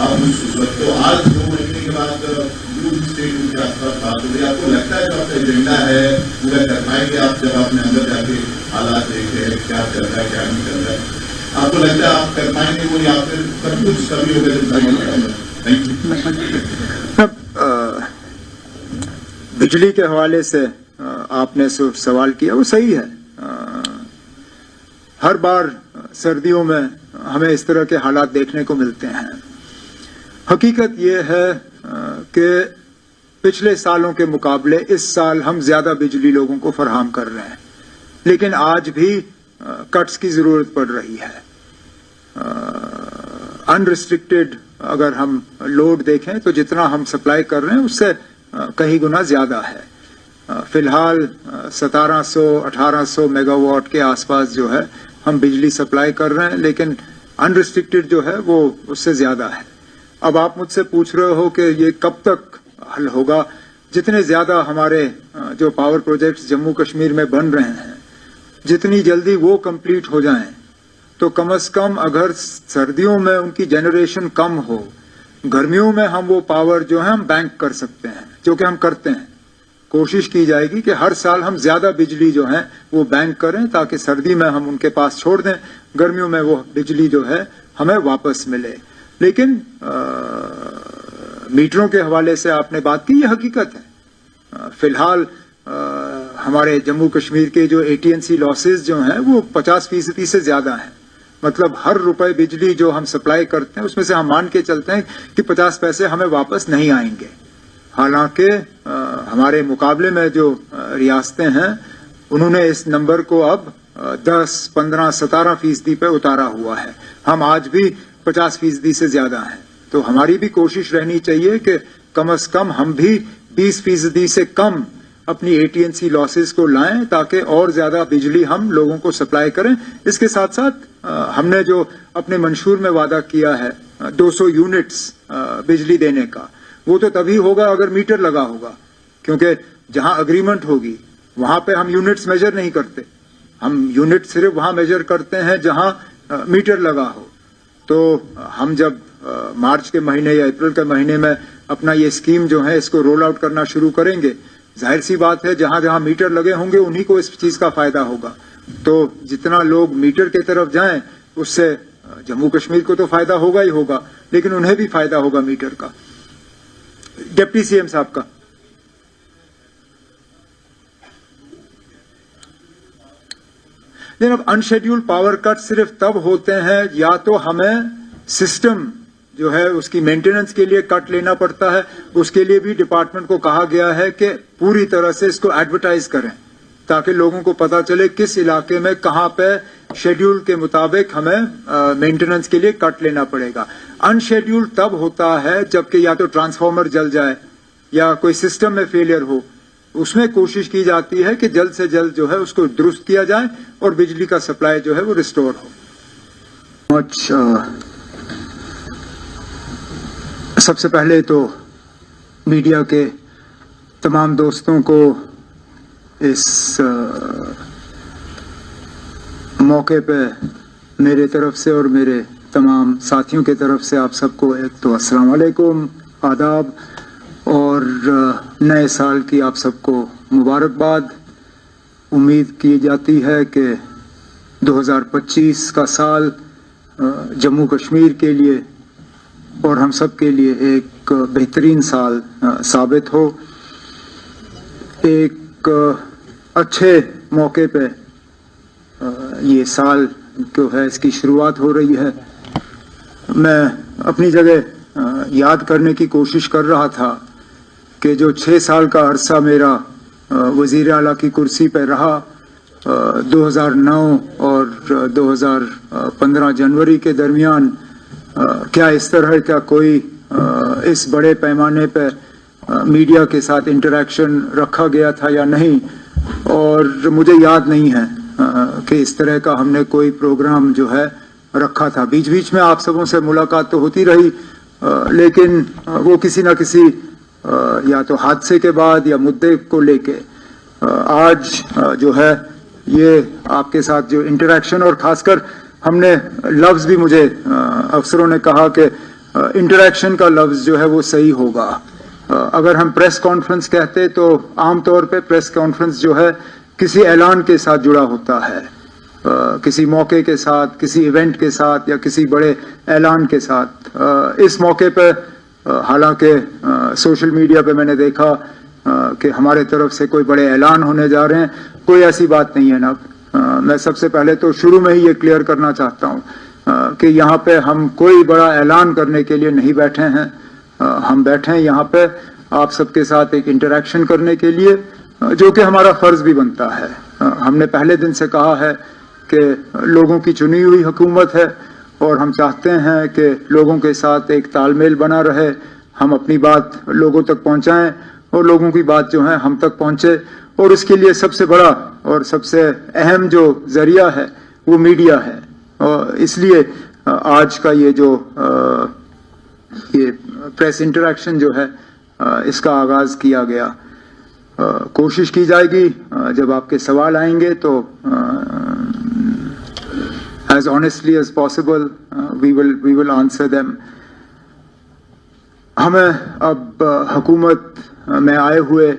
आप उस वक्त तो आज 2 महीने के बाद group state उनके आसपास बात हो रही है, आपको लगता है जो आपका एजेंडा है पूरा कर पाएंगे आप, जब आपने अंदर जाके हालात देखे हैं क्या चल रहा है क्या नहीं चल रहा है, आपको लगता है आप कर पाएंगे वो, या फिर सब कुछ कमी हो गया? Thank you. बिजली के हवाले से आपने सवाल किया, वो सही है। हर बार सर्दियों में हमें इस तरह के हालात देखने को मिलते हैं। हकीकत ये है कि पिछले सालों के मुकाबले इस साल हम ज्यादा बिजली लोगों को फराहम कर रहे हैं, लेकिन आज भी कट्स की जरूरत पड़ रही है। अनरिस्ट्रिक्टेड अगर हम लोड देखें तो जितना हम सप्लाई कर रहे हैं उससे कई गुना ज्यादा है। फिलहाल 1700-1800 मेगावाट के आसपास जो है हम बिजली सप्लाई कर रहे हैं, लेकिन अनरिस्ट्रिक्टेड जो है वो उससे ज्यादा है। अब आप मुझसे पूछ रहे हो कि ये कब तक हल होगा। जितने ज्यादा हमारे जो पावर प्रोजेक्ट्स जम्मू कश्मीर में बन रहे हैं, जितनी जल्दी वो कंप्लीट हो जाएं, तो कम से कम अगर सर्दियों में उनकी जनरेशन कम हो, गर्मियों में हम वो पावर जो है हम बैंक कर सकते हैं, जो कि हम करते हैं। कोशिश की जाएगी कि हर साल हम ज्यादा बिजली जो है वो बैंक करें, ताकि सर्दी में हम उनके पास छोड़ दें, गर्मियों में वो बिजली जो है हमें वापस मिले। लेकिन मीटरों के हवाले से आपने बात की, ये हकीकत है। फिलहाल हमारे जम्मू कश्मीर के जो AT&C लॉसेज जो हैं वो 50% से ज्यादा हैं। मतलब हर रुपए बिजली जो हम सप्लाई करते हैं उसमें से हम मान के चलते हैं कि 50 पैसे हमें वापस नहीं आएंगे। हालांकि हमारे मुकाबले में जो रियासतें हैं उन्होंने इस नंबर को अब 10, 15, 17% पे उतारा हुआ है। हम आज भी 50% से ज्यादा हैं। तो हमारी भी कोशिश रहनी चाहिए कि कम से कम हम भी 20% से कम अपनी AT&C लॉसेस को लाएं, ताकि और ज्यादा बिजली हम लोगों को सप्लाई करें। इसके साथ साथ हमने जो अपने मंशूर में वादा किया है 200 यूनिट्स बिजली देने का, वो तो तभी होगा अगर मीटर लगा होगा, क्योंकि जहां अग्रीमेंट होगी वहां पे हम यूनिट्स मेजर नहीं करते। हम यूनिट सिर्फ वहां मेजर करते हैं जहां मीटर लगा हो। तो हम जब मार्च के महीने या अप्रैल के महीने में अपना ये स्कीम जो है इसको रोल आउट करना शुरू करेंगे, जाहिर सी बात है जहां जहां मीटर लगे होंगे उन्हीं को इस चीज का फायदा होगा। तो जितना लोग मीटर की तरफ जाएं उससे जम्मू कश्मीर को तो फायदा होगा ही होगा, लेकिन उन्हें भी फायदा होगा मीटर का। डिप्टी CM साहब का लेकिन अब अनशेड्यूल्ड पावर कट सिर्फ तब होते हैं या तो हमें सिस्टम जो है उसकी मेंटेनेंस के लिए कट लेना पड़ता है। उसके लिए भी डिपार्टमेंट को कहा गया है कि पूरी तरह से इसको एडवर्टाइज करें, ताकि लोगों को पता चले किस इलाके में कहां पे शेड्यूल के मुताबिक हमें मेंटेनेंस के लिए कट लेना पड़ेगा। अनशेड्यूल्ड तब होता है जबकि या तो ट्रांसफार्मर जल जाए या कोई सिस्टम में फेलियर हो। उसमें कोशिश की जाती है कि जल्द से जल्द जो है उसको दुरुस्त किया जाए और बिजली का सप्लाई जो है वो रिस्टोर हो। सबसे पहले तो मीडिया के तमाम दोस्तों को इस मौके पे मेरे तरफ से और मेरे तमाम साथियों के तरफ से आप सबको एक तो अस्सलाम वालेकुम, आदाब और नए साल की आप सबको मुबारकबाद। उम्मीद की जाती है कि 2025 का साल जम्मू कश्मीर के लिए और हम सब के लिए एक बेहतरीन साल साबित हो। एक अच्छे मौके पे ये साल जो है इसकी शुरुआत हो रही है। मैं अपनी जगह याद करने की कोशिश कर रहा था कि जो 6 साल का अरसा मेरा वजीर आला की कुर्सी पर रहा, 2009 और 2015 जनवरी के दरमियान क्या इस तरह का कोई इस बड़े पैमाने पर मीडिया के साथ इंटरेक्शन रखा गया था या नहीं, और मुझे याद नहीं है कि इस तरह का हमने कोई प्रोग्राम जो है रखा था। बीच बीच में आप सबों से मुलाकात तो होती रही, लेकिन वो किसी ना किसी या तो हादसे के बाद या मुद्दे को लेके आज जो है ये आपके साथ जो इंटरेक्शन, और खासकर हमने लफ्ज भी मुझे अफसरों ने कहा कि इंटरेक्शन का लफ्ज़ जो है वो सही होगा। अगर हम प्रेस कॉन्फ्रेंस कहते तो आम तौर पे प्रेस कॉन्फ्रेंस जो है किसी ऐलान के साथ जुड़ा होता है, किसी मौके के साथ, किसी इवेंट के साथ या किसी बड़े ऐलान के साथ। इस मौके पे हालांकि सोशल मीडिया पे मैंने देखा कि हमारे तरफ से कोई बड़े ऐलान होने जा रहे हैं, कोई ऐसी बात नहीं है ना। मैं सबसे पहले तो शुरू में ही ये क्लियर करना चाहता हूँ कि यहाँ पे हम कोई बड़ा ऐलान करने के लिए नहीं बैठे हैं। हम बैठे हैं यहाँ पे आप सबके साथ एक इंटरेक्शन करने के लिए, जो कि हमारा फर्ज भी बनता है। हमने पहले दिन से कहा है कि लोगों की चुनी हुई हुकूमत है और हम चाहते हैं कि लोगों के साथ एक तालमेल बना रहे, हम अपनी बात लोगों तक पहुंचाएं और लोगों की बात जो है हम तक पहुंचे। और इसके लिए सबसे बड़ा और सबसे अहम जो जरिया है वो मीडिया है। और इसलिए आज का ये जो ये प्रेस इंटरेक्शन जो है इसका आगाज किया गया। कोशिश की जाएगी जब आपके सवाल आएंगे तो as honestly as possible we will answer them। हमें अब हुकूमत में आए हुए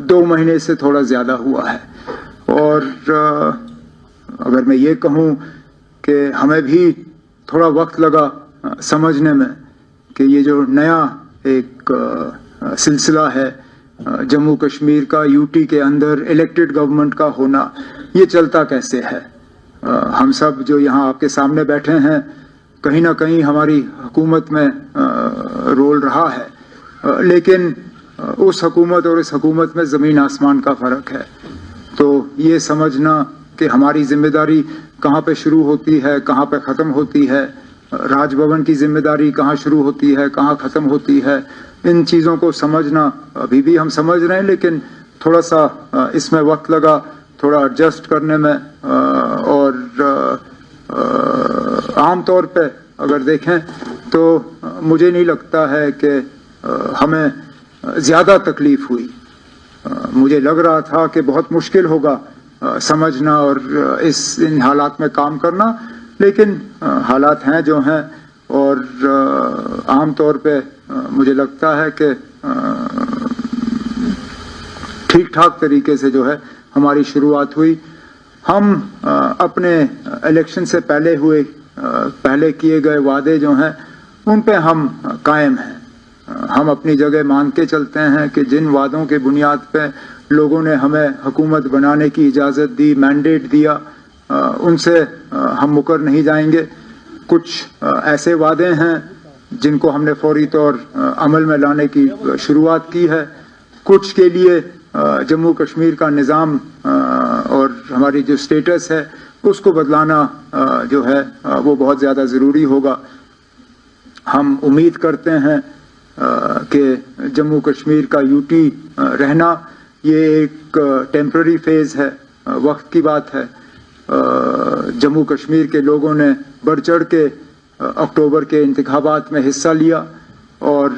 2 महीने से थोड़ा ज्यादा हुआ है और अगर मैं ये कहूँ कि हमें भी थोड़ा वक्त लगा समझने में कि ये जो नया एक सिलसिला है जम्मू कश्मीर का, यूटी के अंदर इलेक्टेड गवर्नमेंट का होना, ये चलता कैसे है। हम सब जो यहाँ आपके सामने बैठे हैं कहीं ना कहीं हमारी हुकूमत में रोल रहा है, लेकिन उस हुकूमत और इस हुकूमत में ज़मीन आसमान का फ़र्क है। तो ये समझना कि हमारी जिम्मेदारी कहाँ पे शुरू होती है, कहाँ पे ख़त्म होती है, राजभवन की जिम्मेदारी कहाँ शुरू होती है, कहाँ ख़त्म होती है, इन चीज़ों को समझना अभी भी हम समझ रहे हैं, लेकिन थोड़ा सा इसमें वक्त लगा, थोड़ा एडजस्ट करने में। और आम तौर पे अगर देखें तो मुझे नहीं लगता है कि हमें ज़्यादा तकलीफ हुई। मुझे लग रहा था कि बहुत मुश्किल होगा समझना और इन हालात में काम करना, लेकिन हालात हैं जो हैं। और आम तौर पे मुझे लगता है कि ठीक ठाक तरीके से जो है हमारी शुरुआत हुई। हम अपने इलेक्शन से पहले किए गए वादे जो हैं उन पे हम कायम हैं। हम अपनी जगह मान के चलते हैं कि जिन वादों के बुनियाद पे लोगों ने हमें हुकूमत बनाने की इजाज़त दी, मैंडेट दिया, उनसे हम मुकर नहीं जाएंगे। कुछ ऐसे वादे हैं जिनको हमने फौरी तौर अमल में लाने की शुरुआत की है। कुछ के लिए जम्मू कश्मीर का निज़ाम और हमारी जो स्टेटस है उसको बदलाना जो है वो बहुत ज़्यादा ज़रूरी होगा। हम उम्मीद करते हैं कि जम्मू कश्मीर का यूटी रहना ये एक टेम्पररी फेज़ है, वक्त की बात है। जम्मू कश्मीर के लोगों ने बढ़ चढ़ के अक्टूबर के इंतखाबात में हिस्सा लिया और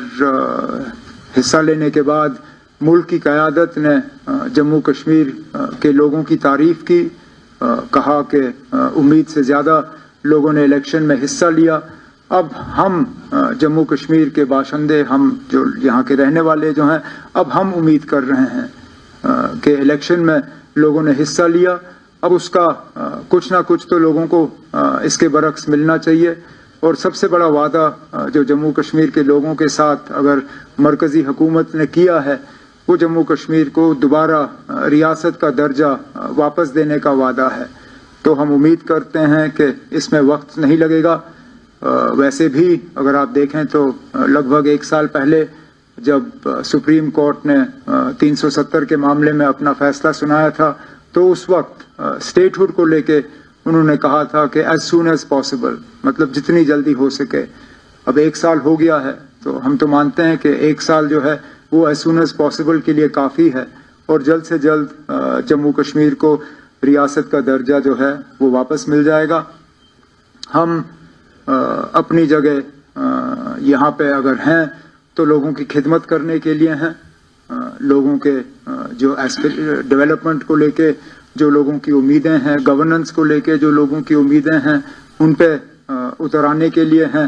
हिस्सा लेने के बाद मुल्क की क़यादत ने जम्मू कश्मीर के लोगों की तारीफ़ की, कहा कि उम्मीद से ज़्यादा लोगों ने इलेक्शन में हिस्सा लिया। अब हम जम्मू कश्मीर के बाशिंदे, हम जो यहाँ के रहने वाले जो हैं, अब हम उम्मीद कर रहे हैं कि इलेक्शन में लोगों ने हिस्सा लिया, अब उसका कुछ ना कुछ तो लोगों को इसके बरक्स मिलना चाहिए। और सबसे बड़ा वादा जो जम्मू कश्मीर के लोगों के साथ अगर मरकज़ी हुकूमत ने किया है वो जम्मू कश्मीर को दोबारा रियासत का दर्जा वापस देने का वादा है। तो हम उम्मीद करते हैं कि इसमें वक्त नहीं लगेगा। वैसे भी अगर आप देखें तो लगभग 1 साल पहले जब सुप्रीम कोर्ट ने 370 के मामले में अपना फैसला सुनाया था तो उस वक्त स्टेटहुड को लेके उन्होंने कहा था कि एज सून एज पॉसिबल, मतलब जितनी जल्दी हो सके। अब 1 साल हो गया है तो हम तो मानते हैं कि 1 साल जो है वो एज सून एज पॉसिबल के लिए काफ़ी है और जल्द से जल्द जम्मू कश्मीर को रियासत का दर्जा जो है वो वापस मिल जाएगा। हम अपनी जगह यहाँ पे अगर हैं तो लोगों की खिदमत करने के लिए हैं, लोगों के जो डेवलपमेंट को लेके जो लोगों की उम्मीदें हैं, गवर्नेंस को लेके जो लोगों की उम्मीदें हैं, उन पे उतर आने के लिए हैं।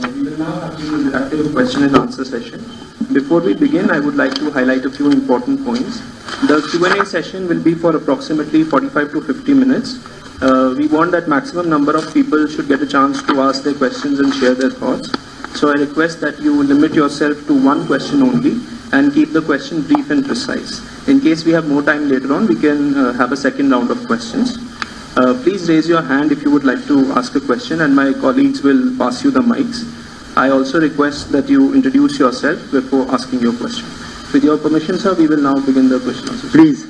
We will now have the interactive question and answer session. Before we begin, I would like to highlight a few important points. The Q&A session will be for approximately 45 to 50 minutes. We want that maximum number of people should get a chance to ask their questions and share their thoughts. So I request that you limit yourself to one question only and keep the question brief and precise. In case we have more time later on, we can have a second round of questions. Please raise your hand if you would like to ask a question, and my colleagues will pass you the mics. I also request that you introduce yourself before asking your question. With your permission, sir, we will now begin the question answer. Please.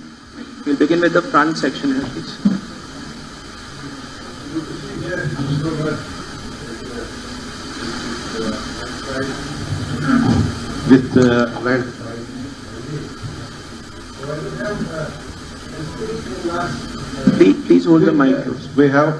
We'll begin with the front section here, please. With land. Please hold the mic. We have